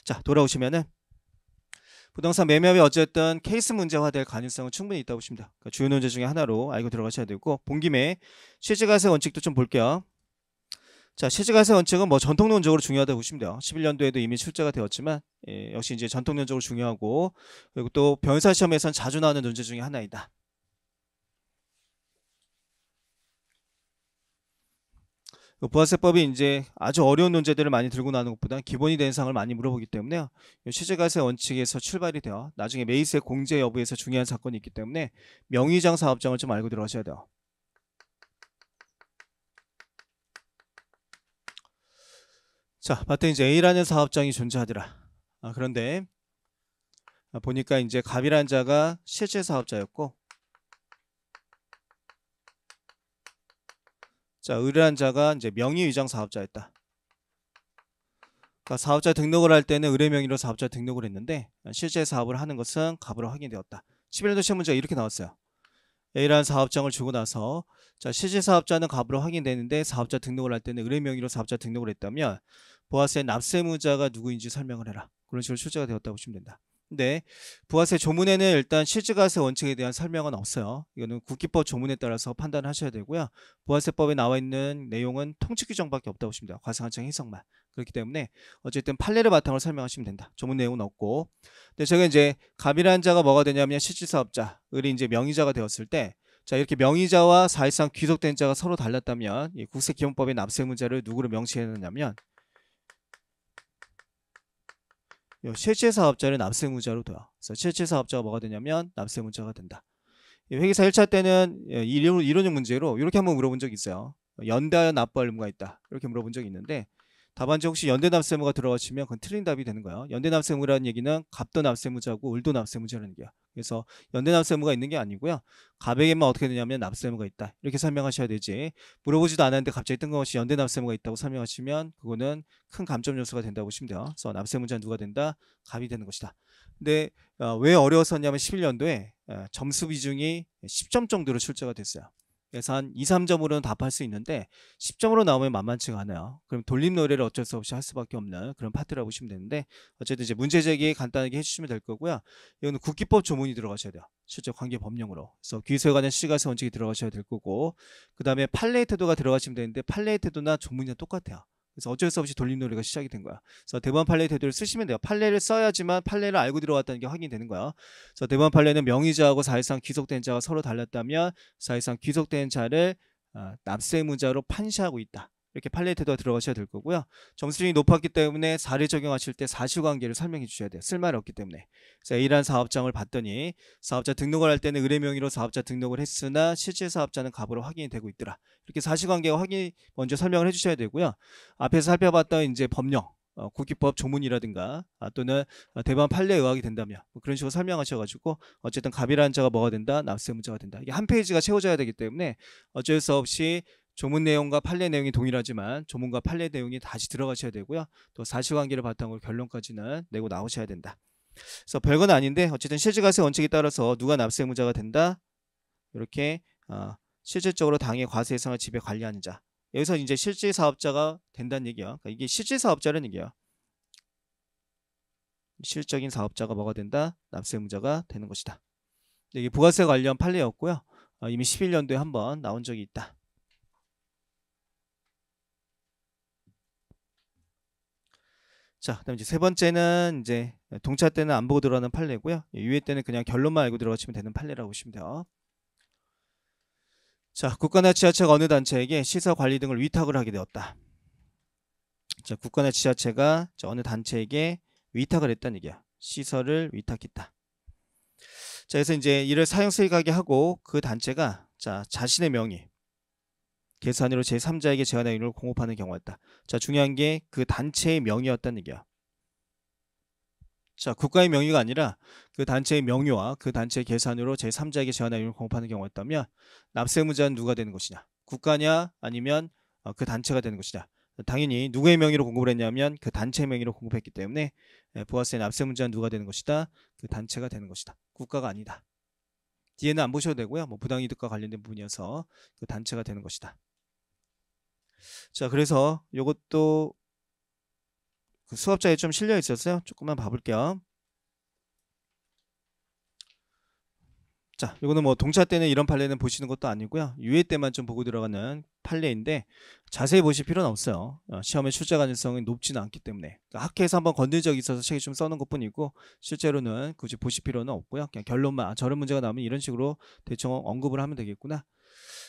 자, 돌아오시면은 부동산 매매업이 어쨌든 케이스 문제화될 가능성은 충분히 있다고 보시면 돼요. 그러니까 주요 논제 중에 하나로 알고 들어가셔야 되고, 본 김에 실질과세 원칙도 좀 볼게요. 자, 실질과세 원칙은 뭐 전통론적으로 중요하다고 보시면 돼요. 11년도에도 이미 출제가 되었지만 역시 이제 전통론적으로 중요하고, 그리고 또 변호사 시험에서는 자주 나오는 논제 중에 하나이다. 부가세법이 이제 아주 어려운 논제들을 많이 들고 나오는 것보다 기본이 되는 사항을 많이 물어보기 때문에요. 실질과세 원칙에서 출발이 돼요. 나중에 매입세 공제 여부에서 중요한 사건이 있기 때문에 명의장 사업장을 좀 알고 들어가셔야 돼요. 자, 봤더니 이제 A라는 사업장이 존재하더라. 그런데 보니까 이제 갑이라는 자가 실제 사업자였고, 자, 을이라는 자가 이제 명의위장 사업자였다. 그러니까 사업자 등록을 할 때는 을의 명의로 사업자 등록을 했는데 실제 사업을 하는 것은 갑으로 확인되었다. 11년도 시험 문제가 이렇게 나왔어요. A라는 사업장을 주고 나서 자, 실제 사업자는 갑으로 확인되는데 사업자 등록을 할 때는 을의 명의로 사업자 등록을 했다면 부가세 납세무자가 누구인지 설명을 해라. 그런 식으로 출제가 되었다고 보시면 된다. 근데 부가세 조문에는 일단 실질과세 원칙에 대한 설명은 없어요. 이거는 국기법 조문에 따라서 판단을 하셔야 되고요. 부가세법에 나와 있는 내용은 통치 규정밖에 없다고 보시면 돼요. 과세관청 해석만. 그렇기 때문에 어쨌든 판례를 바탕으로 설명하시면 된다. 조문 내용은 없고. 근데 제가 이제 갑이라는 자가 뭐가 되냐면 실질사업자, 을이 이제 명의자가 되었을 때, 자, 이렇게 명의자와 사실상 귀속된 자가 서로 달랐다면 이 국세기본법의 납세무자를 누구로 명시했느냐면 실제 사업자를 납세무자로 둬요. 그래서 실제 사업자가 뭐가 되냐면 납세무자가 된다. 회계사 1차 때는 이론적 문제로 이렇게 한번 물어본 적이 있어요. 연대하여 납부할 의무가 있다. 이렇게 물어본 적이 있는데, 답안지 혹시 연대납세무가 들어가시면 그건 틀린 답이 되는 거예요. 연대납세무라는 얘기는 갑도 납세무자고 을도 납세무자라는 얘기야. 그래서 연대납세무가 있는 게 아니고요. 갑에게만 어떻게 되냐면 납세무가 있다. 이렇게 설명하셔야 되지. 물어보지도 않았는데 갑자기 뜬금없이 연대납세무가 있다고 설명하시면 그거는 큰 감점 요소가 된다고 보시면 돼요. 그래서 납세무자는 누가 된다? 갑이 되는 것이다. 근데 왜 어려웠었냐면 11년도에 점수 비중이 10점 정도로 출제가 됐어요. 그래서 한 2, 3점으로는 답할 수 있는데 10점으로 나오면 만만치가 않아요. 그럼 돌림 노래를 어쩔 수 없이 할 수밖에 없는 그런 파트라고 보시면 되는데 어쨌든 이제 문제 제기 간단하게 해주시면 될 거고요. 이거는 국기법 조문이 들어가셔야 돼요. 실제 관계 법령으로. 그래서 기소에 관한 시가세 원칙이 들어가셔야 될 거고 그 다음에 판례의 태도가 들어가시면 되는데 판례의 태도나 조문이랑 똑같아요. 그래서 어쩔 수 없이 돌림놀이가 시작이 된 거야. 그래서 대법원 판례 태도를 쓰시면 돼요. 판례를 써야지만 판례를 알고 들어왔다는 게 확인이 되는 거야. 그래서 대법원 판례는 명의자하고 사실상 귀속된 자가 서로 달랐다면 사실상 귀속된 자를 납세무자로 판시하고 있다. 이렇게 판례 태도가 들어가셔야 될 거고요. 점수준이 높았기 때문에 사례 적용하실 때 사실관계를 설명해 주셔야 돼요. 쓸말이 없기 때문에. 그래서 A라는 사업장을 봤더니 사업자 등록을 할 때는 의뢰 명의로 사업자 등록을 했으나 실제 사업자는 갑으로 확인이 되고 있더라. 이렇게 사실관계가 확인 먼저 설명을 해주셔야 되고요. 앞에서 살펴봤던 이제 법령, 국기법 조문이라든가 또는 대법원 판례 의학이 된다면 뭐 그런 식으로 설명하셔가지고 어쨌든 갑이라는 자가 뭐가 된다? 납세무자가 된다. 이게 한 페이지가 채워져야 되기 때문에 어쩔 수 없이 조문 내용과 판례 내용이 동일하지만 조문과 판례 내용이 다시 들어가셔야 되고요. 또 사실관계를 바탕으로 결론까지는 내고 나오셔야 된다. 그래서 별건 아닌데 어쨌든 실질과세 원칙에 따라서 누가 납세무자가 된다. 이렇게 실질적으로 당의 과세 예상을 지배 관리하는 자. 여기서 이제 실질 사업자가 된다는 얘기야. 그러니까 이게 실질 사업자라는 얘기야. 실적인 사업자가 뭐가 된다? 납세무자가 되는 것이다. 이게 부가세 관련 판례였고요. 이미 11년도에 한번 나온 적이 있다. 자, 그다음 이제 세 번째는 이제 동차 때는 안 보고 들어가는 판례고요. 유예 때는 그냥 결론만 알고 들어가시면 되는 판례라고 보시면 돼요. 자, 국가나 지자체가 어느 단체에게 시설 관리 등을 위탁을 하게 되었다. 자, 국가나 지자체가 어느 단체에게 위탁을 했다는 얘기야. 시설을 위탁했다. 자, 그래서 이제 이를 사용 수익하게 하고 그 단체가 자신의 명의 계산으로 제3자에게 제한의 의무를 공급하는 경우였다. 자, 중요한 게 그 단체의 명의였다는 얘기야. 자, 국가의 명의가 아니라 그 단체의 명의와 그 단체의 계산으로 제3자에게 제한의 의무를 공급하는 경우였다면 납세무자는 누가 되는 것이냐? 국가냐 아니면 그 단체가 되는 것이냐? 당연히 누구의 명의로 공급을 했냐면 그 단체의 명의로 공급했기 때문에 부가세 납세무자는 누가 되는 것이다? 그 단체가 되는 것이다. 국가가 아니다. 뒤에는 안 보셔도 되고요. 뭐 부당이득과 관련된 부분이어서 그 단체가 되는 것이다. 자, 그래서 이것도 그 수업자에 좀 실려 있었어요. 조금만 봐볼게요. 자, 이거는 뭐 동차 때는 이런 판례는 보시는 것도 아니고요. 유예 때만 좀 보고 들어가는 판례인데 자세히 보실 필요는 없어요. 시험에 출제 가능성이 높지는 않기 때문에. 그러니까 학회에서 한번 건든 적이 있어서 책에 좀 써놓은 것뿐이고 실제로는 굳이 보실 필요는 없고요. 그냥 결론만 저런 문제가 나오면 이런 식으로 대충 언급을 하면 되겠구나.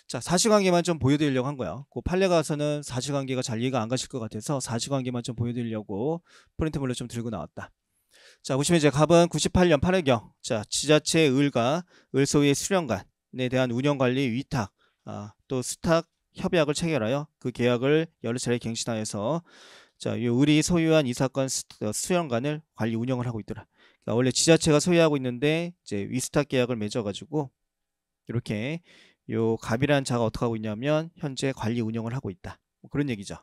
자, 사실관계만 좀 보여드리려고 한 거예요. 그 판례 가서는 사실관계가 잘 이해가 안 가실 것 같아서 사실관계만 좀 보여드리려고 프린트물로 좀 들고 나왔다. 자, 보시면 이제 갑은 98년 8회경 자, 지자체 을과 을소의 수령관에 대한 운영관리 위탁 또 수탁 협약을 체결하여 그 계약을 여러 차례 갱신하여서 자, 이 을이 소유한 이 사건 수령관을 관리 운영을 하고 있더라. 그러니까 원래 지자체가 소유하고 있는데 이제 위수탁 계약을 맺어가지고 이렇게 요 갑이라는 자가 어떻게 하고 있냐면 현재 관리 운영을 하고 있다. 뭐 그런 얘기죠.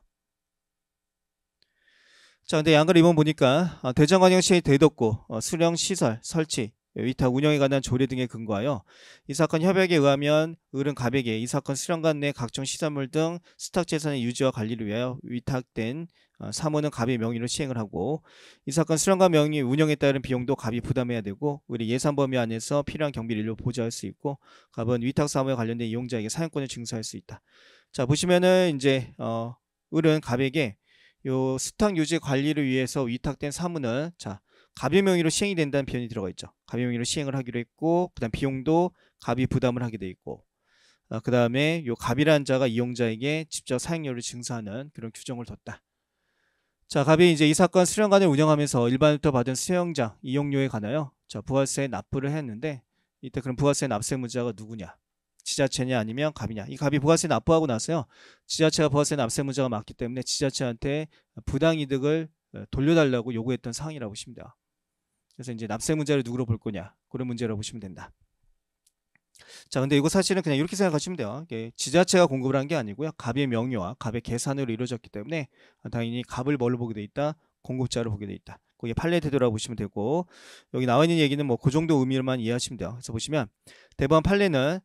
자, 근데 양글 2번 보니까 대전광역시의 대덕구 수령 시설 설치 위탁 운영에 관한 조례 등에 근거하여 이 사건 협약에 의하면 을은 갑에게 이 사건 수령관 내 각종 시설물 등 수탁 재산의 유지와 관리를 위하여 위탁된 사무는 갑의 명의로 시행을 하고 이 사건 수령관 명의 운영에 따른 비용도 갑이 부담해야 되고 을이 예산 범위 안에서 필요한 경비를 일부 보조할 수 있고 갑은 위탁 사무에 관련된 이용자에게 사용권을 증서할 수 있다. 자, 보시면은 이제 을은 갑에게 요 수탁 유지 관리를 위해서 위탁된 사무는 자, 갑의 명의로 시행이 된다는 표현이 들어가 있죠. 갑의 명의로 시행을 하기로 했고 그다음 비용도 갑이 부담을 하게 돼 있고 그 다음에 요 갑이라는 자가 이용자에게 직접 사용료를 증서하는 그런 규정을 뒀다. 자, 갑이 이제 이 사건 수령관을 운영하면서 일반으로부터 받은 수령장 이용료에 관하여 자, 부가세 납부를 했는데 이때 그럼 부가세 납세무자가 누구냐? 지자체냐 아니면 갑이냐. 이 갑이 부가세 납부하고 나서요. 지자체가 부가세 납세무자가 맞기 때문에 지자체한테 부당이득을 돌려달라고 요구했던 사항이라고 보시면 돼요. 그래서 이제 납세문제를 누구로 볼 거냐, 그런 문제라고 보시면 된다. 자, 근데 이거 사실은 그냥 이렇게 생각하시면 돼요. 이게 지자체가 공급을 한 게 아니고요. 갑의 명의와 갑의 계산으로 이루어졌기 때문에 당연히 갑을 뭘로 보게 돼 있다? 공급자로 보게 돼 있다. 그게 판례 태도라고 보시면 되고, 여기 나와 있는 얘기는 뭐 그 정도 의미로만 이해하시면 돼요. 그래서 보시면 대법원 판례는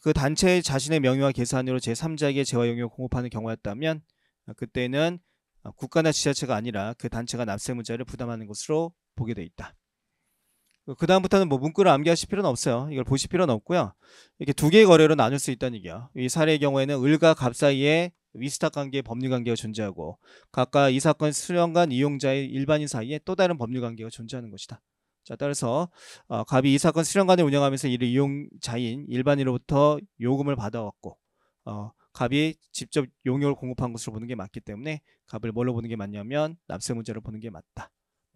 그 단체 자신의 명의와 계산으로 제3자에게 재화 용역을 공급하는 경우였다면 그때는 국가나 지자체가 아니라 그 단체가 납세문자를 부담하는 것으로 보게 돼 있다. 그 다음부터는 뭐 문구를 암기하실 필요는 없어요. 이걸 보실 필요는 없고요. 이렇게 두 개의 거래로 나눌 수 있다는 얘기야. 이 사례의 경우에는 을과 갑 사이에 위스탁 관계, 법률 관계가 존재하고 각각 이 사건 수령관 이용자의 일반인 사이에 또 다른 법률 관계가 존재하는 것이다. 자, 따라서 갑이 이 사건 수령관을 운영하면서 이를 이용자인 일반인으로부터 요금을 받아왔고 갑이 직접 용역을 공급한 것으로 보는 게 맞기 때문에 갑을 뭘로 보는 게 맞냐면 납세문자로 보는 게 맞다.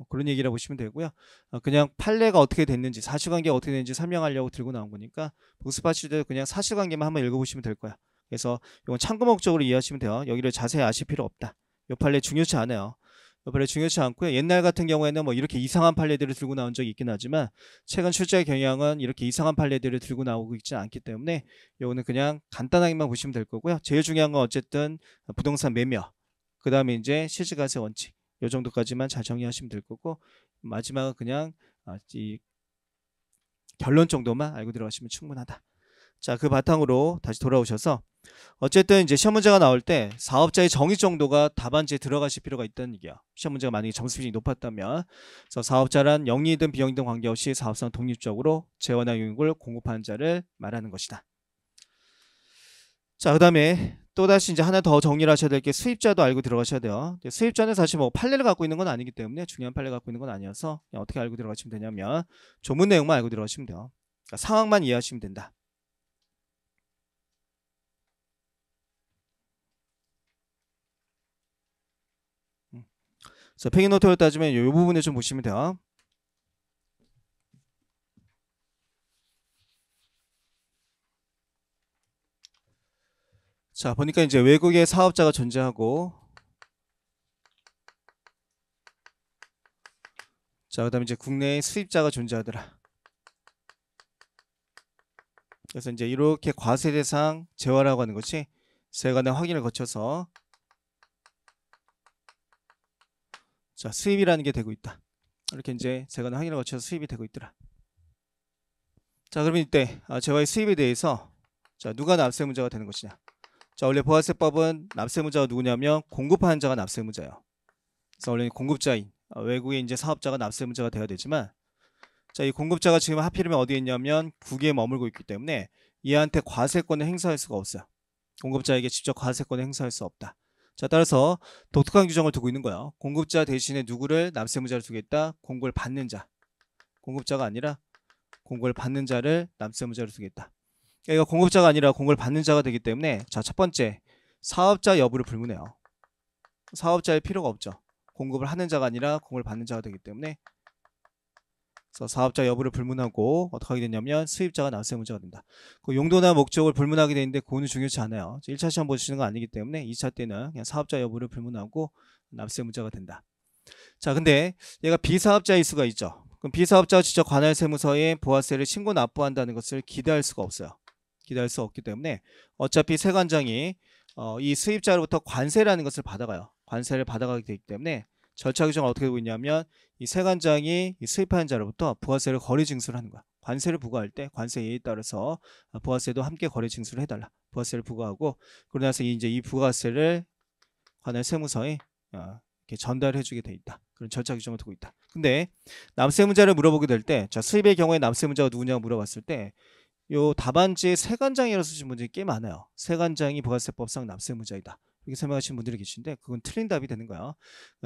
그런 얘기라고 보시면 되고요. 그냥 판례가 어떻게 됐는지, 사실관계가 어떻게 됐는지 설명하려고 들고 나온 거니까 복습하실 때 그냥 사실관계만 한번 읽어보시면 될 거야. 그래서 이건 참고 목적으로 이해하시면 돼요. 여기를 자세히 아실 필요 없다. 이 판례 중요치 않아요. 이 판례 중요치 않고요. 옛날 같은 경우에는 뭐 이렇게 이상한 판례들을 들고 나온 적이 있긴 하지만 최근 출제의 경향은 이렇게 이상한 판례들을 들고 나오고 있지 않기 때문에 이거는 그냥 간단하게만 보시면 될 거고요. 제일 중요한 건 어쨌든 부동산 매매, 그 다음에 이제 실질과세 원칙, 요 정도까지만 잘 정리하시면 될 거고, 마지막은 그냥 이 결론 정도만 알고 들어가시면 충분하다. 자, 그 바탕으로 다시 돌아오셔서 어쨌든 이제 시험 문제가 나올 때 사업자의 정의 정도가 답안지에 들어가실 필요가 있다는 얘기야. 시험 문제가 만약에 점수 비중이 높았다면, 그래서 사업자란 영리든 비영리든 관계없이 사업상 독립적으로 재원화 용역을 공급하는 자를 말하는 것이다. 자, 그 다음에 또다시 이제 하나 더 정리를 하셔야 될 게 수입자도 알고 들어가셔야 돼요. 수입자는 사실 뭐 판례를 갖고 있는 건 아니기 때문에, 중요한 판례를 갖고 있는 건 아니어서 그냥 어떻게 알고 들어가시면 되냐면 조문 내용만 알고 들어가시면 돼요. 그러니까 상황만 이해하시면 된다. 그래서 팽이노트로 따지면 이 부분을 좀 보시면 돼요. 자, 보니까 이제 외국에 사업자가 존재하고, 자, 그 다음에 이제 국내에 수입자가 존재하더라. 그래서 이제 이렇게 과세 대상 재화라고 하는 것이 세관의 확인을 거쳐서 자, 수입이라는 게 되고 있다. 이렇게 이제 세관의 확인을 거쳐서 수입이 되고 있더라. 자, 그러면 이때 재화의 수입에 대해서 자, 누가 납세문자가 되는 것이냐. 자, 원래 부가세법은 납세문자가 누구냐면 공급하는 자가 납세문자예요. 그래서 원래 공급자인 외국의 이제 사업자가 납세문자가 돼야 되지만, 자, 이 공급자가 지금 하필이면 어디에 있냐면 국외에 머물고 있기 때문에 얘한테 과세권을 행사할 수가 없어요. 공급자에게 직접 과세권을 행사할 수 없다. 자, 따라서 독특한 규정을 두고 있는 거예요. 공급자 대신에 누구를 납세문자로 두겠다? 공고를 받는 자. 공급자가 아니라 공고를 받는 자를 납세문자로 두겠다. 그러니까 공급자가 아니라 공고를 받는 자가 되기 때문에, 자, 첫 번째 사업자 여부를 불문해요. 사업자일 필요가 없죠. 공급을 하는 자가 아니라 공고를 받는 자가 되기 때문에, 그래서 사업자 여부를 불문하고 어떻게 하게 되냐면 수입자가 납세문자가 된다. 그 용도나 목적을 불문하게 되는데 그거는 중요치 않아요. 1차 시험 보시는 거 아니기 때문에 2차 때는 그냥 사업자 여부를 불문하고 납세문자가 된다. 자, 근데 얘가 비사업자일 수가 있죠. 그럼 비사업자가 직접 관할세무서에 부가세를 신고 납부한다는 것을 기대할 수가 없어요. 기대할 수 없기 때문에 어차피 세관장이 이 수입자로부터 관세라는 것을 받아가요. 관세를 받아가게 되기 때문에 절차 규정은 어떻게 되고 있냐면 이 세관장이 이 수입하는 자로부터 부가세를 거래 징수를 하는 거야. 관세를 부과할 때 관세 예에 따라서 부가세도 함께 거래 징수를 해달라. 부가세를 부과하고, 그러고 나서 이제 이 부가세를 관할 세무서에 이렇게 전달해주게 돼 있다. 그런 절차 규정을 두고 있다. 근데 납세문자를 물어보게 될 때, 자, 수입의 경우에 납세문자가 누구냐고 물어봤을 때, 요 답안지에 세관장이라고 쓰신 분들이 꽤 많아요. 세관장이 부가세법상 납세문자이다. 이렇게 설명하시는 분들이 계신데 그건 틀린 답이 되는 거야.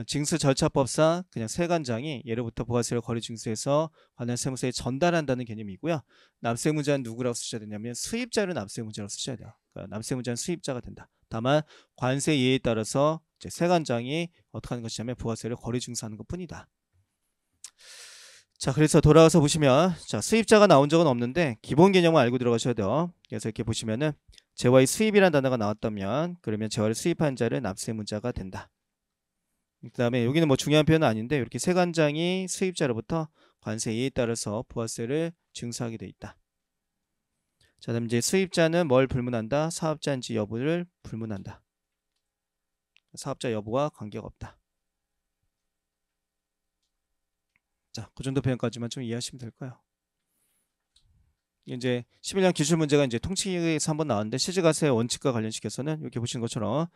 징수절차법상 그냥 세관장이 예로부터 부가세를 거래 징수해서 관할 세무서에 전달한다는 개념이고요. 납세문자는 누구라고 쓰셔야 되냐면 수입자를 납세문자로 쓰셔야 돼요. 그러니까 납세문자는 수입자가 된다. 다만 관세 예에 따라서 이제 세관장이 어떻게 하는 것이냐면 부가세를 거래 징수하는 것 뿐이다. 자, 그래서 돌아와서 보시면 자, 수입자가 나온 적은 없는데 기본 개념을 알고 들어가셔야 돼요. 그래서 이렇게 보시면은 재화의 수입이라는 단어가 나왔다면 그러면 재화를 수입한 자를 납세문자가 된다. 그 다음에 여기는 뭐 중요한 표현은 아닌데 이렇게 세관장이 수입자로부터 관세 이에 따라서 부가세를 징수하게 돼 있다. 자, 그다음 이제 수입자는 뭘 불문한다? 사업자인지 여부를 불문한다. 사업자 여부와 관계가 없다. 자, 그 정도 표현까지만 좀 이해하시면 될 거예요. 이제 11년 기출 문제가 이제 통치에서 한번 나왔는데 시지가세 원칙과 관련시켜서는 이렇게 보시는 것처럼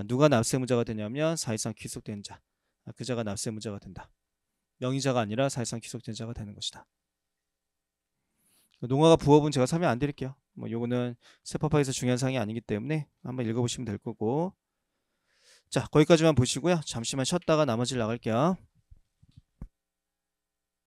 누가 납세문자가 되냐면 사실상 귀속된 자, 그 자가 납세문자가 된다. 명의자가 아니라 사실상 귀속된 자가 되는 것이다. 농어가 부업은 제가 설명 안 드릴게요. 뭐 요거는 세법학에서 중요한 사항이 아니기 때문에 한번 읽어보시면 될 거고. 자, 거기까지만 보시고요. 잠시만 쉬었다가 나머지를 나갈게요.